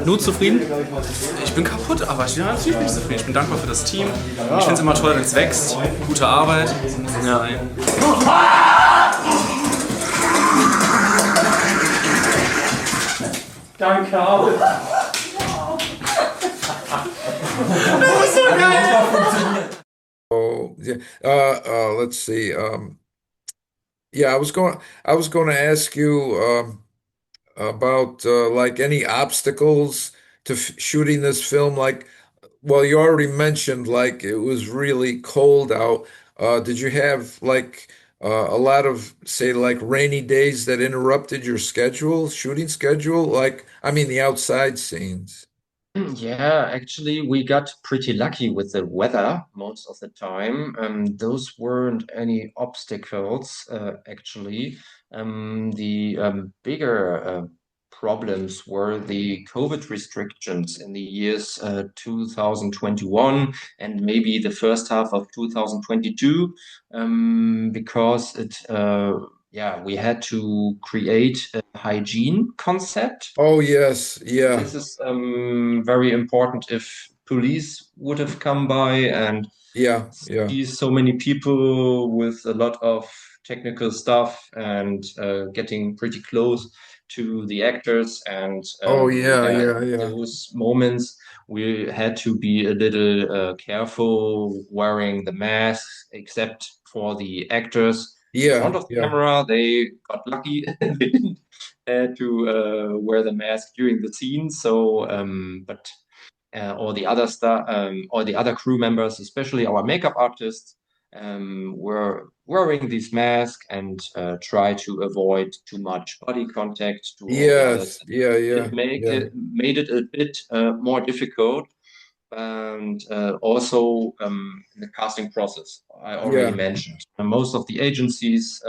Nur zufrieden? Ich bin kaputt, aber ja, natürlich bin ich zufrieden. Ich bin dankbar für das Team. Ich finde es immer toll, wenn es wächst. Gute Arbeit. Ja. Danke auch. Oh, yeah. Let's see. Yeah, I was going to ask you about like any obstacles to f shooting this film. Like, well, you already mentioned like it was really cold out. Did you have like a lot of say like rainy days that interrupted your schedule, shooting schedule? Like, I mean, the outside scenes. Yeah, actually, we got pretty lucky with the weather most of the time. Those weren't any obstacles, actually. The bigger problems were the COVID restrictions in the years 2021 and maybe the first half of 2022, because yeah, we had to create a hygiene concept. Oh yes, yeah, This is very important if police would have come by and yeah, yeah. see so many people with a lot of technical stuff and getting pretty close to the actors. And Oh yeah, yeah, yeah, in yeah. those moments, we had to be a little careful wearing the mask, except for the actors in front Yeah, of the yeah. camera. They got lucky. They didn't had to wear the mask during the scene. So, but all the other stuff, all the other crew members, especially our makeup artists, were wearing these masks and try to avoid too much body contact to all the others. Yes, yeah, It yeah, make yeah. it made it a bit more difficult. And also in the casting process, I already Yeah. mentioned most of the agencies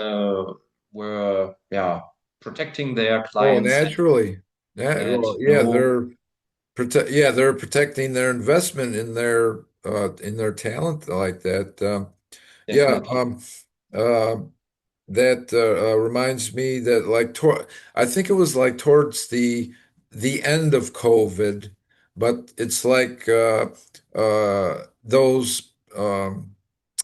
were, yeah, protecting their Oh, clients and naturally. had Well, yeah, no. they're protecting their investment in their talent like that. Yeah. definitely. Uh, that reminds me that I think it was like towards the end of COVID, but it's like those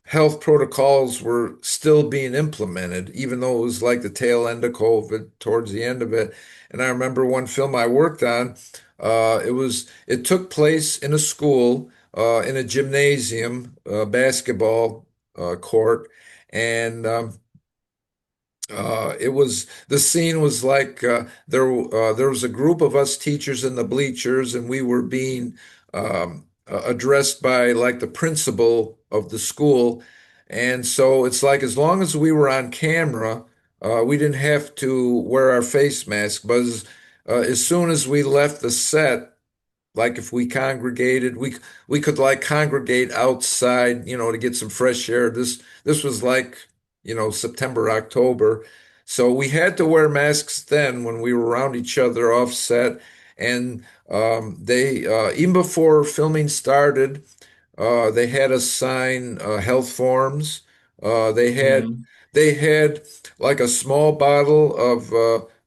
health protocols were still being implemented, even though it was like the tail end of COVID, towards the end of it. And I remember one film I worked on, it took place in a school, in a gymnasium, basketball court, and it was the scene was like there was a group of us teachers in the bleachers, and we were being addressed by like the principal of the school. And so it's like as long as we were on camera, we didn't have to wear our face mask. But as soon as we left the set, like if we congregated, we could like congregate outside, to get some fresh air. This was like, September, October. So we had to wear masks then when we were around each other offset. And they even before filming started, they had us sign health forms. Uh, they had Mhm. they had like a small bottle of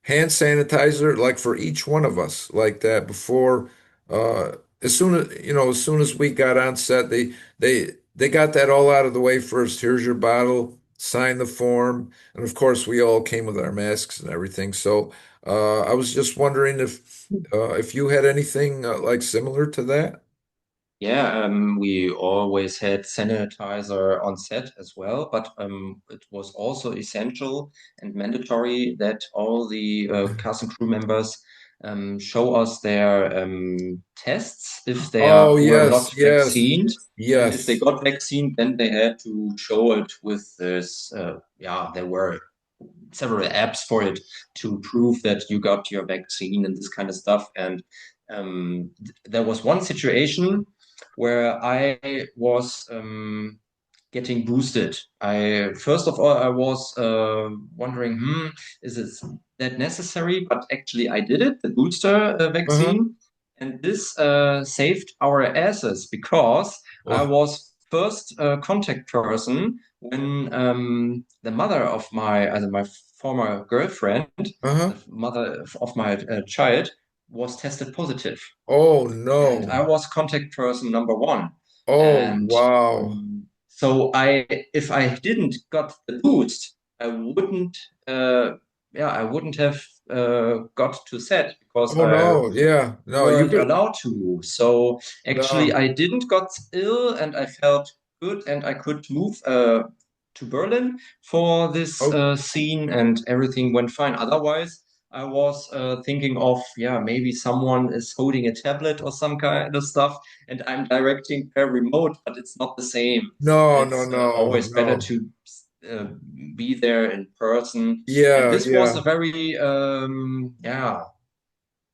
hand sanitizer, like for each one of us, like that before. Uh, as soon as we got on set, they got that all out of the way first. Here's your bottle, sign the form, and of course we all came with our masks and everything. So I was just wondering if you had anything like similar to that. Yeah, we always had sanitizer on set as well, but it was also essential and mandatory that all the cast and crew members show us their tests if they Oh were not yes, yes, vaccinated. And if they yes. got vaccine, then they had to show it with this. Yeah, there were several apps for it to prove that you got your vaccine and this kind of stuff. And there was one situation where I was getting boosted. I first of all I was wondering, is it that necessary? But actually, I did it, the booster Uh-huh. vaccine, and this saved our asses because I Well, was first contact person when the mother of my former girlfriend, uh-huh. the mother of my child, was tested positive, Oh and no. I was contact person number one. Oh And wow. so if I didn't got the boost, I wouldn't, I wouldn't have got to set because Oh I no. Yeah. No, you weren't could. allowed to. So actually, No. I didn't got ill, and I felt good, and I could move to Berlin for this Oh scene, and everything went fine. Otherwise, I was thinking of, yeah, maybe someone is holding a tablet or some kind of stuff, and I'm directing per remote, but it's not the same. no, no, It's no, always better no. to uh, be there in person. And Yeah, this was a yeah. very,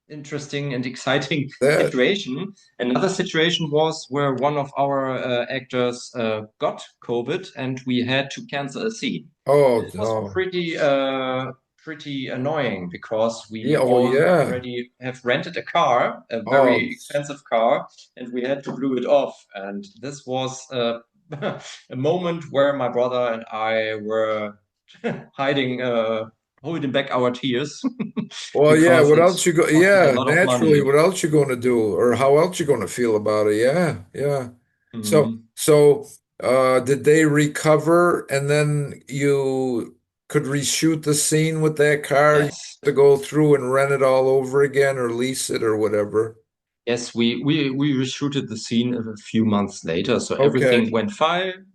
interesting and exciting That. situation. Another situation was where one of our actors got COVID, and we had to cancel a scene. Oh This was no. pretty annoying because we Yeah. Oh yeah. already have rented a car, a Oh. very expensive car, and we had to blew it off. And this was a moment where my brother and I were hiding, holding back our tears Well, yeah. because What it else you go? costed a Yeah. lot of Naturally, money. what else you going to do, or how else you going to feel about it? Yeah. Yeah. So, Mhm. so, did they recover, and then you could reshoot the scene with that car? You Yes. have to go through and rent it all over again, or lease it, or whatever. Yes, we reshooted the scene a few months later, so everything Okay. went fine,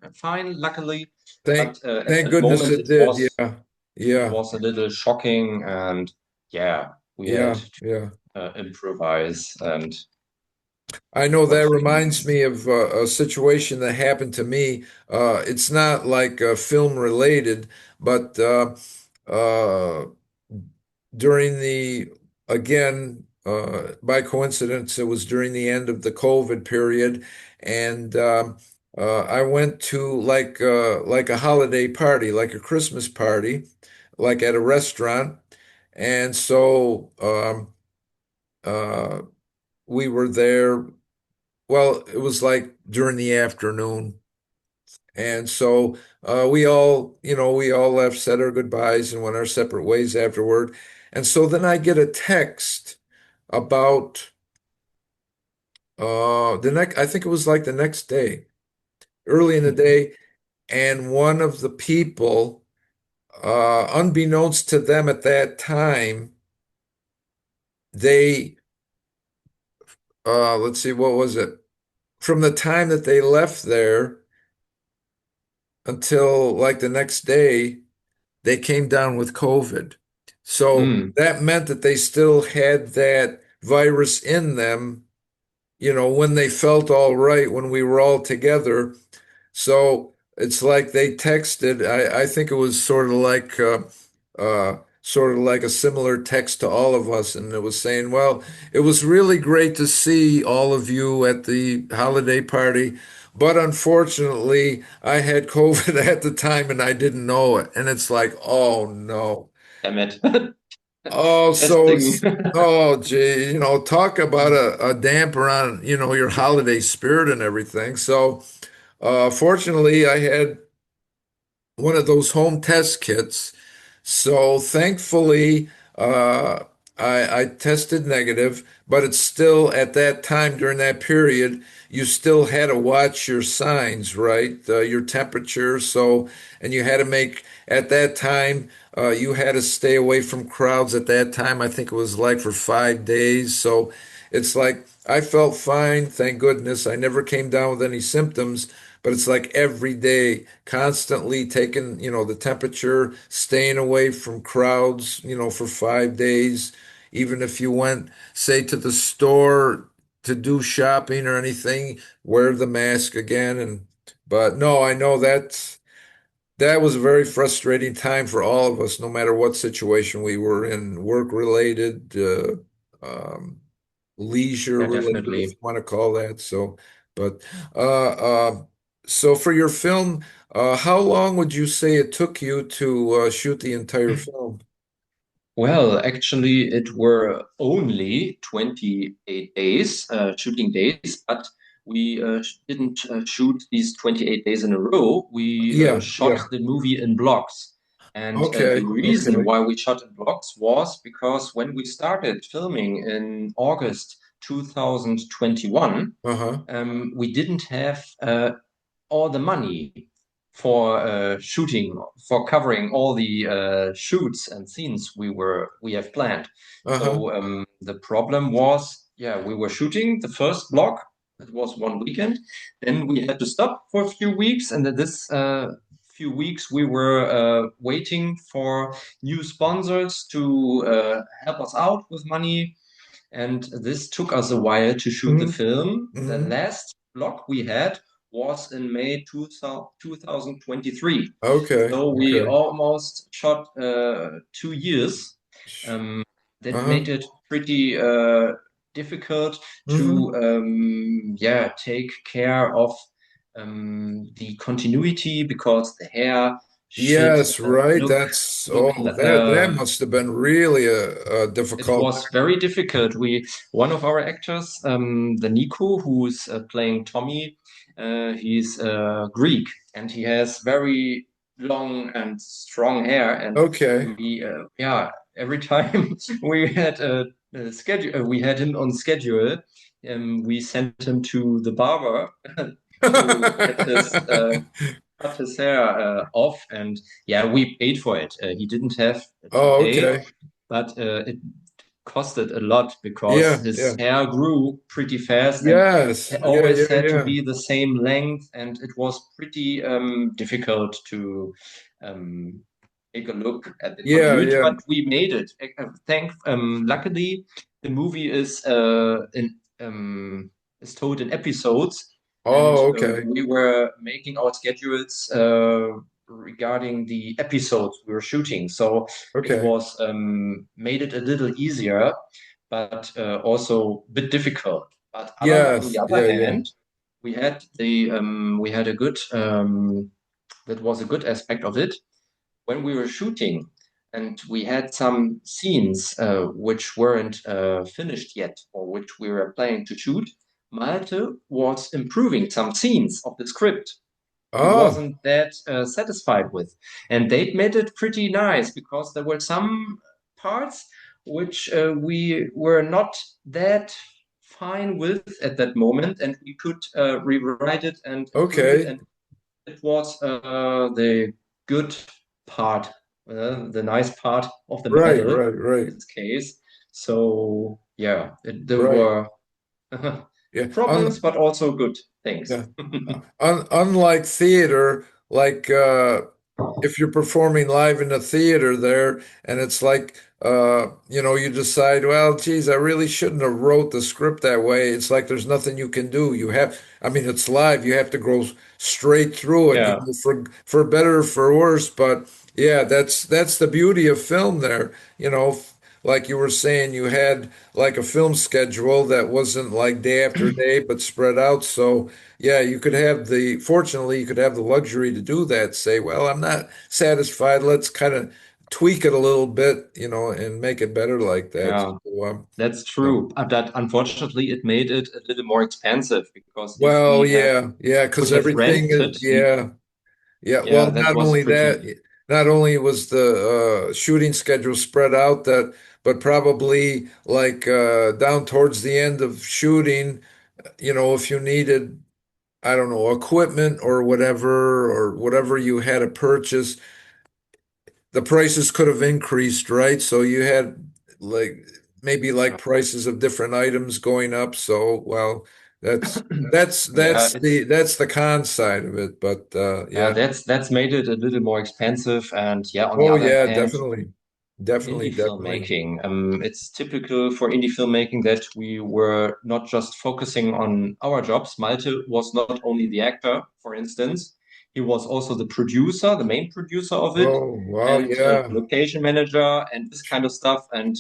luckily. Thank, But at thank that goodness moment, it did. Yeah. it Yeah. was a little shocking, and yeah, we had Yeah. to Yeah. improvise and I know got that reminds things. me of a situation that happened to me. It's not like film related, but uh, during again, by coincidence, it was during the end of the COVID period, and I went to like a holiday party, like a Christmas party, like at a restaurant, and so uh, we were there. Well, it was like during the afternoon, And so we all, we all left, said our goodbyes, and went our separate ways afterward. And so then I get a text about I think it was like the next day, early in the day, and one of the people, unbeknownst to them at that time, they let's see, what was it? From the time that they left there until like the next day, they came down with COVID. So Mm. that meant that they still had that virus in them, when they felt all right, when we were all together. So it's like they texted. I think it was sort of like a similar text to all of us, and it was saying, "Well, it was really great to see all of you at the holiday party, but unfortunately, I had COVID at the time and I didn't know it." And it's like, "Oh no." Damn it. Oh, so Testing. it's oh gee, talk about a damper on, your holiday spirit and everything. So fortunately, I had one of those home test kits. So thankfully, I tested negative, but it's still at that time during that period, you still had to watch your signs, right? Your temperature. So, and you had to make at that time, you had to stay away from crowds at that time. I think it was like for 5 days. So it's like I felt fine, thank goodness. I never came down with any symptoms. But it's like every day, constantly taking, the temperature, staying away from crowds, for 5 days. Even if you went, say, to the store to do shopping or anything, wear the mask again. But no, I know that was a very frustrating time for all of us, no matter what situation we were in, work related, leisure Yeah, related, if you definitely. want to call that. But uh, uh, so for your film, how long would you say it took you to shoot the entire film? Well, actually, it were only 28 days, shooting days, but we didn't shoot these 28 days in a row. We Yeah, shot yeah. the movie in blocks. And the Okay, reason okay. why we shot in blocks was because when we started filming in August 2021, Uh-huh. we didn't have all the money for shooting, for covering all the shoots and scenes we have planned. Uh-huh. So the problem was, yeah, we were shooting the first block. It was one weekend. Then we had to stop for a few weeks, and in this few weeks we were waiting for new sponsors to help us out with money. And this took us a while to shoot the Hmm. film. The Hmm. last block we had was in May 2023. Okay, So we okay. almost shot 2 years. Um, that Uh-huh. made it pretty difficult Hmm. to yeah, take care of the continuity because the hair should Yes, right. look That's look that must have been really a it difficult. was very difficult. One of our actors, the Nico, who's playing Tommy, he's Greek and he has very long and strong hair. And Okay. yeah, every time a schedule, we had him on schedule. We sent him to the barber to get his cut his hair off, and yeah, we paid for it. He didn't have to Oh, pay, okay. but it costed a lot because Yeah, his yeah. hair grew pretty fast and Yes. it Yeah, always yeah, had to yeah. be the same length, and it was pretty difficult to um, take a look at the Yeah, continuity. yeah. But we made it. Luckily, the movie is told in episodes, and Oh, okay. we were making our schedules regarding the episodes we were shooting. So it Okay. was made it a little easier, but also a bit difficult. But on the Yes. other Yeah, yeah. hand, we had a good that was a good aspect of it when we were shooting. And we had some scenes which weren't finished yet, or which we were planning to shoot. Malte was improving some scenes of the script. he Oh, wasn't that satisfied with. And they made it pretty nice because there were some parts which we were not that fine with at that moment, and we could rewrite it and improve it. okay. And it was the good part, the nice part of the Right, medal right, right, in this case. So yeah, there right. were Yeah. problems, but also good things. Yeah. Unlike theater, like if you're performing live in a theater there and it's like you decide, well, geez, I really shouldn't have wrote the script that way. It's like there's nothing you can do. I mean, it's live. You have to go straight through it, Yeah, for better or for worse. But yeah, that's the beauty of film there. Like you were saying, you had like a film schedule that wasn't like day after day, but spread out. So yeah, fortunately, you could have the luxury to do that. Say, well, I'm not satisfied. Let's kind of tweak it a little bit, and make it better like that. yeah. So, That's uh, true. That unfortunately it made it a little more expensive because if well, we had yeah, yeah, would because have everything is, rented the yeah, yeah. yeah, Well, that was pretty not only was the shooting schedule spread out but probably like down towards the end of shooting, if you needed, I don't know, equipment or whatever you had to purchase, the prices could have increased, right? So you had like maybe like prices of different items going up. So, well, that's that's yeah, that's it's that's the con side of it. But yeah, yeah. that's made it a little more expensive. And yeah, on the Oh other yeah, hand, definitely. Definitely, indie definitely. filmmaking. It's typical for indie filmmaking that we were not just focusing on our jobs. Malte was not only the actor, for instance, he was also the producer, the main producer of it, Oh, wow, and yeah. location manager, and this kind of stuff, and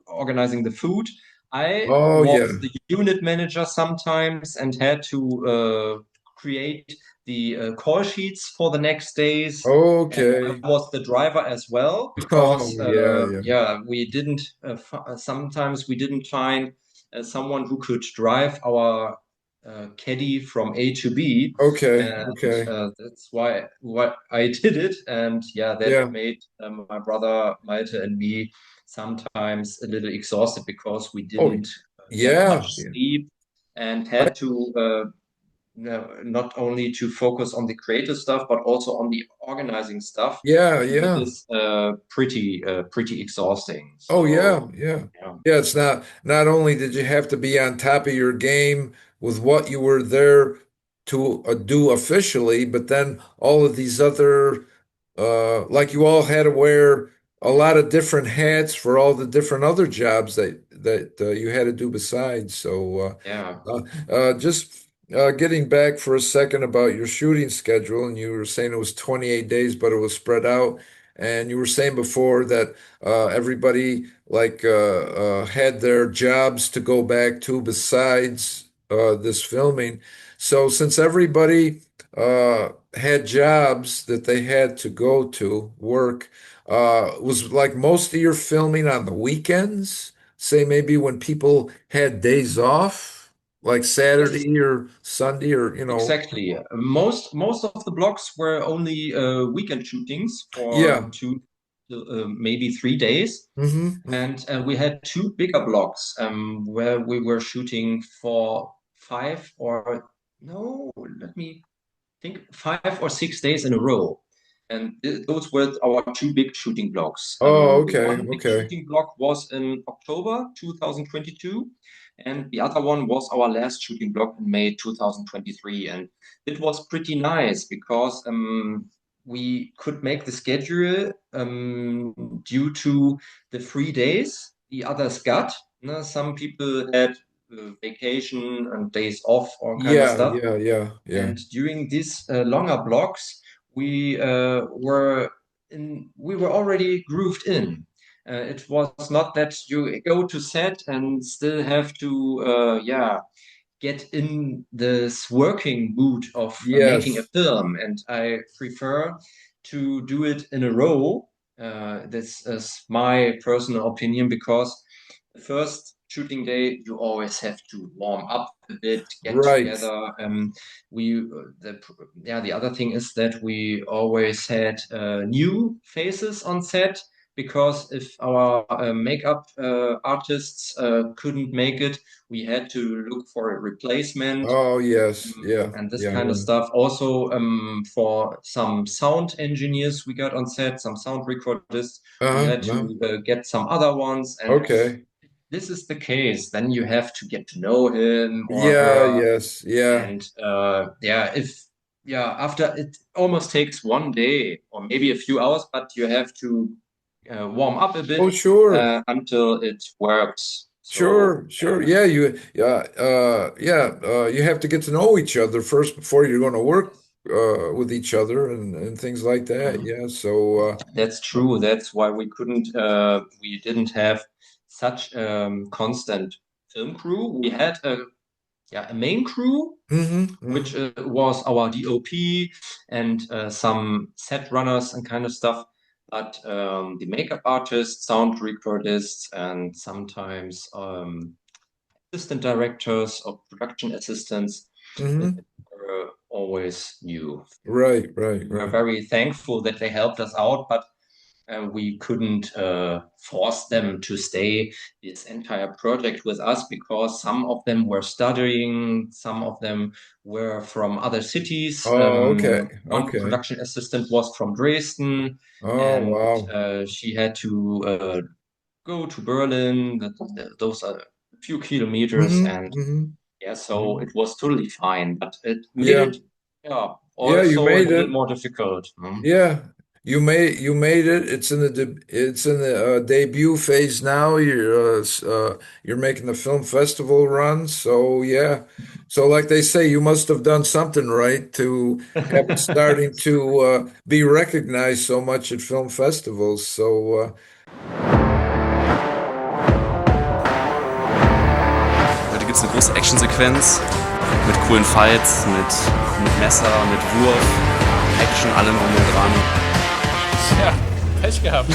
organizing the food. I Oh yeah. was the unit manager sometimes and had to create the call sheets for the next days, and I Okay. was the driver as well Oh because yeah, yeah. yeah, we didn't sometimes we didn't find someone who could drive our caddy from A to B, Okay, and okay. that's why I did it. And yeah, that Yeah. made my brother Malte and me sometimes a little exhausted because we Oh didn't get yeah, much yeah. sleep and Right. had to not only to focus on the creative stuff, but also on the organizing stuff. Yeah, And that yeah. is pretty exhausting. Oh yeah, So yeah. yeah, Yeah, it's not only did you have to be on top of your game with what you were there to do officially, but then all of these other like you all had to wear a lot of different hats for all the different other jobs that you had to do besides. So yeah, just getting back for a second about your shooting schedule, and you were saying it was 28 days, but it was spread out. And you were saying before that everybody like had their jobs to go back to besides this filming. So since everybody had jobs that they had to go to work, was like most of your filming on the weekends? Say maybe when people had days off, like yes, Saturday or Sunday or exactly. Most of the blocks were only weekend shootings for yeah. 2 maybe 3 days. Hmm. And we had two bigger blocks where we were shooting for 5 or 6 days in a row. And those were our two big shooting blocks. Oh, The okay, one big okay. shooting block was in October 2022, and the other one was our last shooting block in May 2023. And it was pretty nice because we could make the schedule due to the 3 days the others got. Some people had vacation and days off, all kind of Yeah, stuff. yeah, yeah, yeah. And during these longer blocks, we we were already grooved in. It was not that you go to set and still have to yeah, get in this working mood of making a Yes. film. And I prefer to do it in a row. This is my personal opinion because the first shooting day, you always have to warm up a bit, get Right. together. The other thing is that we always had new faces on set, because if our makeup artists couldn't make it, we had to look for a replacement. Oh, yes. Yeah. And this Yeah. kind of stuff. Also, for some sound engineers we got on set, some sound recordists, we had to get some other ones. And Okay. this is the case. Then you have to get to know him or Yeah. her. Yes. Yeah. And after it almost takes one day or maybe a few hours, but you have to warm up a bit Oh, sure. until it works. Sure, sure. Yeah, you have to get to know each other first before you're going to work with each other and things like that. Yeah, so That's true. That's why we didn't have such constant film crew. We had a main crew, which was our DOP and some set runners and kind of stuff. But the makeup artists, sound recordists, and sometimes assistant directors or production assistants were always new. Right. We're very thankful that they helped us out, but we couldn't force them to stay this entire project with us, because some of them were studying, some of them were from other cities. Oh, okay. One Okay. production assistant was from Dresden, Oh, and wow. she had to go to Berlin. Those are a few kilometers, and so it was totally fine, but it made it you also a made little it. more difficult. Yeah, you made it. It's in the debut phase now. You're making the film festival run. So yeah, so like they say, you must have done something right to have it starting to be recognized so much at film festivals. So Heute gibt es eine große Actionsequenz mit coolen Fights, mit Messer, mit Wurf, Action, allem drum und dran. Ja, Pech gehabt.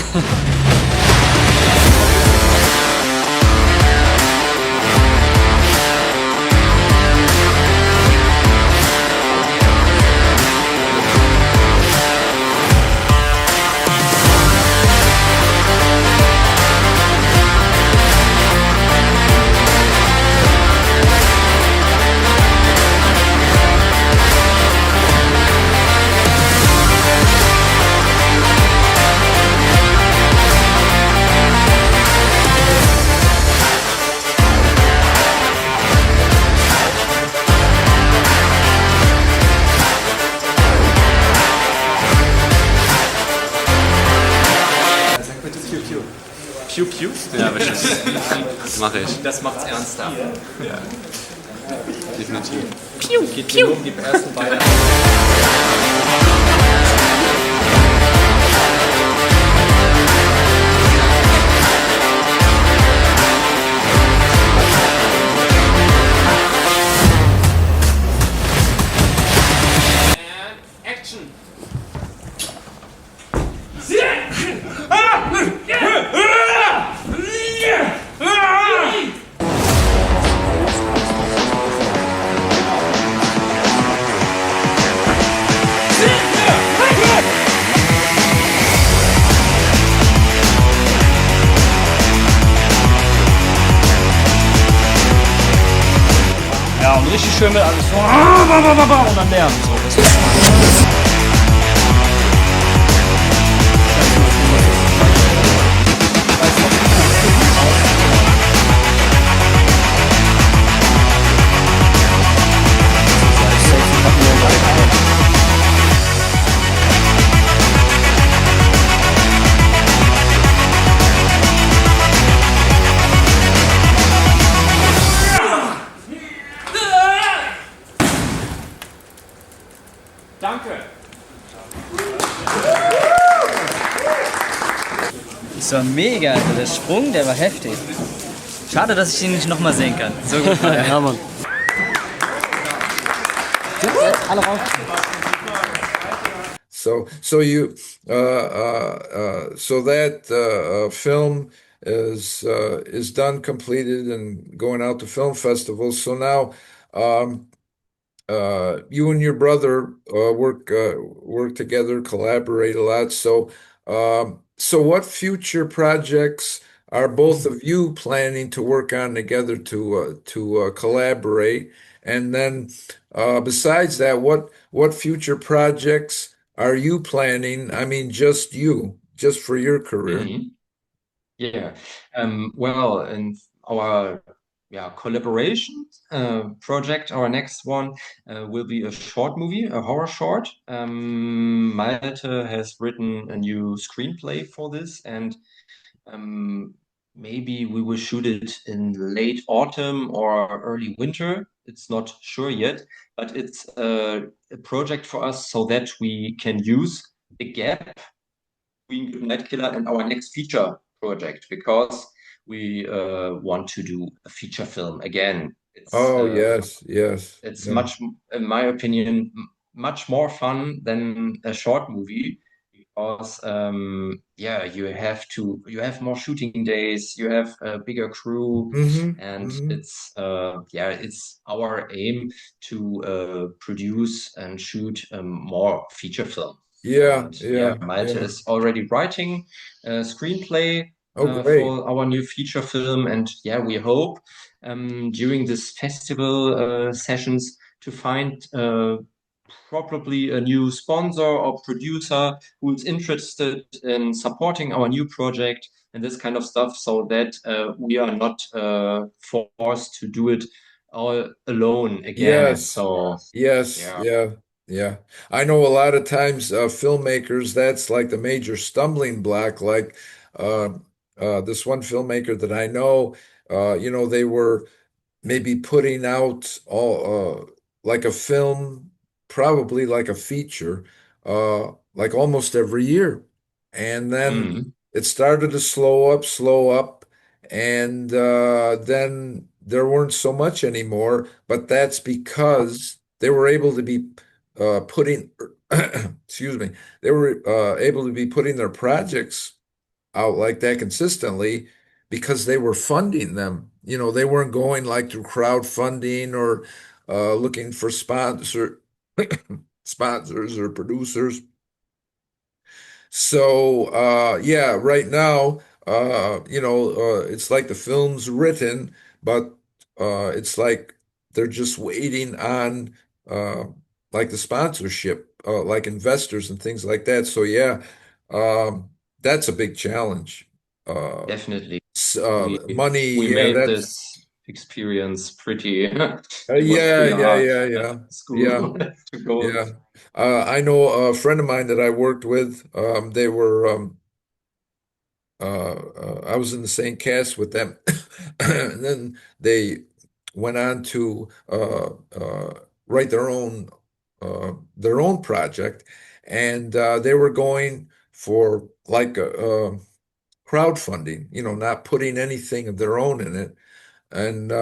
Pew Pew? Ja, bestimmt. Das mache ich. Das macht's ernster. Ja. Definitiv. Geht nur um die ersten beiden. Ja, und richtig schön mit alles so. Und dann lernen. So, das ist Das war mega, also der Sprung, der war heftig. Schade, dass ich ihn nicht nochmal sehen kann. So gut. Ja, Mann. Alle raus. so that film is done, completed, and going out to film festivals. So now, um, you and your brother work together, collaborate a lot. So what future projects are both of you planning to work on together to collaborate? And then, besides that, what future projects are you planning? I mean, just you, just for your career. Mhm. Yeah. Well, in our collaboration project, our next one will be a short movie, a horror short. Malte has written a new screenplay for this, and um, maybe we will shoot it in late autumn or early winter. It's not sure yet, but it's a project for us so that we can use the gap between Good Night Killer and our next feature project because we want to do a feature film again. Oh, yes, yes. It's Yeah. much, in my opinion, much more fun than a short movie because you have more shooting days, you have a bigger crew, and Hmm. it's our aim to produce and shoot more feature films. Yeah, And yeah, yeah, Malte yeah. is already writing a screenplay Oh, great. for our new feature film, and yeah, we hope during this festival sessions to find probably a new sponsor or producer who's interested in supporting our new project and this kind of stuff so that we are not forced to do it all alone again. Yes. So, Yes, yeah. yeah, yeah. I know a lot of times filmmakers, that's like the major stumbling block. Like uh, this one filmmaker that I know, they were maybe putting out like a film, probably like a feature, like almost every year. And then Mm, it started to slow up, and then there weren't so much anymore. But that's because they were able to be putting, excuse me, they were able to be putting their projects out like that consistently because they were funding them. They weren't going like through crowdfunding or looking for sponsors or producers. So yeah, right now, it's like the film's written, but it's like they're just waiting on uh, like the sponsorship, like investors and things like that. So yeah, that's a big challenge. Uh, definitely. We Money, we yeah, made that's this experience pretty. It was yeah, pretty yeah, hard yeah, at yeah, yeah, school to go. yeah. I know a friend of mine that I worked with. They were. I was in the same cast with them, and then they went on to write their own project, and they were going for like a crowdfunding, not putting anything of their own in it. And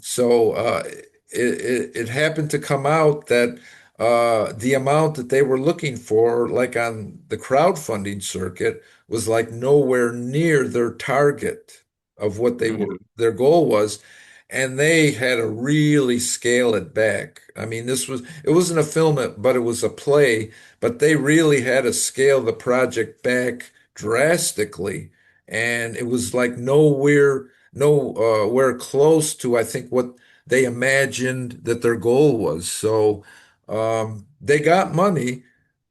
so it happened to come out that the amount that they were looking for, like on the crowdfunding circuit, was like nowhere near their target of what Mhm. their goal was. And they had to really scale it back. I mean, it wasn't a film, but it was a play, but they really had to scale the project back drastically. And it was like nowhere close to, I think, what they imagined that their goal was. So they got money,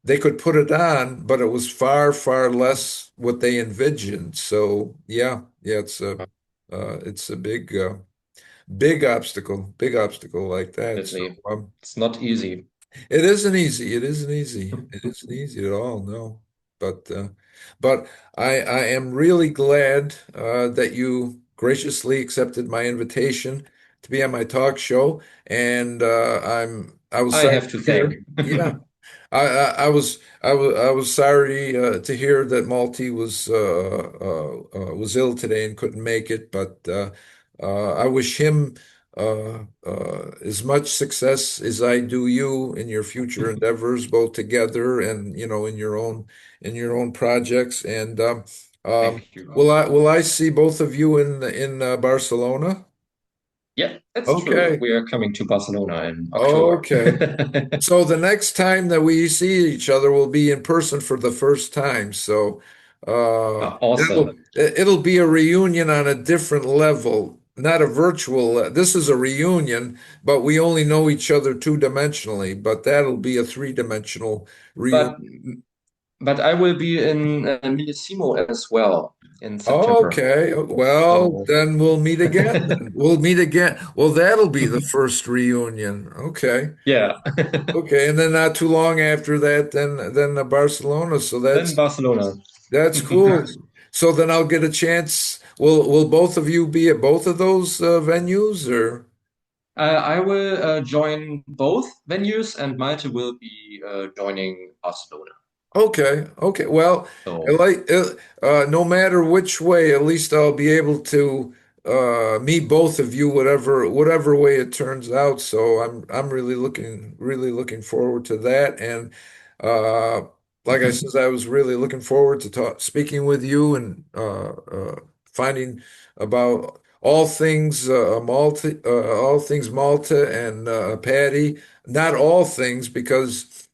they could put it on, but it was far, far less what they envisioned. So yeah, yeah, it's a big obstacle like that. So Definitely. It's not easy. it isn't easy. It isn't easy. It isn't easy at all. No, but but I am really glad that you graciously accepted my invitation to be on my talk show, and I was I sorry have to to thank. hear. Yeah, I was sorry to hear that Malty was ill today and couldn't make it, but I wish him as much success as I do you in your future endeavors, both together and in your own projects. And Um, Thank you. will I see both of you in Barcelona? Yeah, that's true. Okay. We are coming to Barcelona in October. Okay. So the next time that we see each other will be in person for the first time. So Awesome. it'll be a reunion on a different level, not a virtual. This is a reunion, but we only know each other two-dimensionally. But that'll be a three-dimensional reunion. But but I will be in Millesimo as well in September. Okay. Well, So then we'll meet again. Then. We'll meet again. Well, that'll be the first reunion. Okay. yeah. Okay, and then not too long after that, then Barcelona. So Then that's Barcelona. that's cool. So then I'll get a chance. Will both of you be at both of those venues or? I will join both venues, and Malte will be joining Barcelona. Okay, okay. Well, I So like no matter which way, at least I'll be able to meet both of you, whatever way it turns out. So I'm really looking forward to that. And uh, like I said, I was really looking forward to speaking with you and finding about all things Malta and Patty. Not all things because.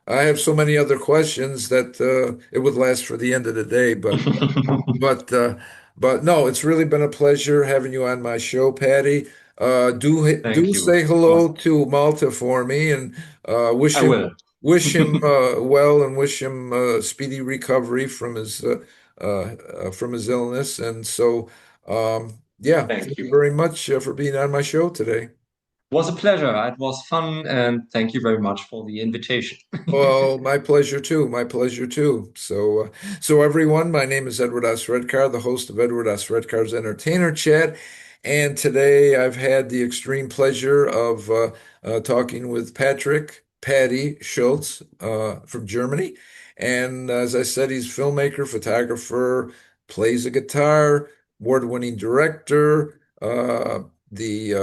I have so many other questions that it would last for the end of the day, but uh, but no, it's really been a pleasure having you on my show, Patty. Do thank say you. Was hello to Malta for me and I will. wish him well and wish him speedy recovery from his illness. And so yeah, Thank thank you you. very much for being on my show today. Was a pleasure. It was fun, and thank you very much for the invitation. Well, my pleasure too. My pleasure too. So everyone, my name is Edward S. Redcar, the host of Edward S. Redcar's Entertainer Chat, and today I've had the extreme pleasure of talking with Patty Schulz, from Germany, and as I said, he's filmmaker, photographer, plays a guitar, award-winning director. The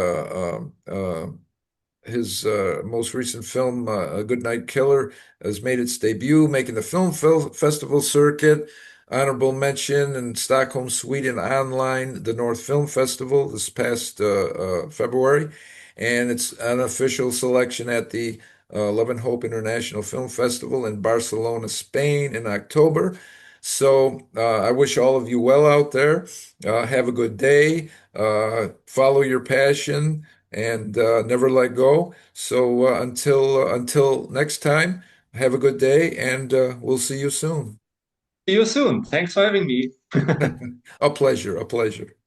His most recent film, A Goodnight Killer, has made its debut, making the festival circuit. Honorable mention in Stockholm, Sweden, online, the North Film Festival this past February, and it's an official selection at the Love and Hope International Film Festival in Barcelona, Spain, in October. So I wish all of you well out there. Have a good day. Follow your passion and never let go. So until next time, have a good day, and we'll see you soon. See you soon. Thanks for having me. A pleasure, a pleasure.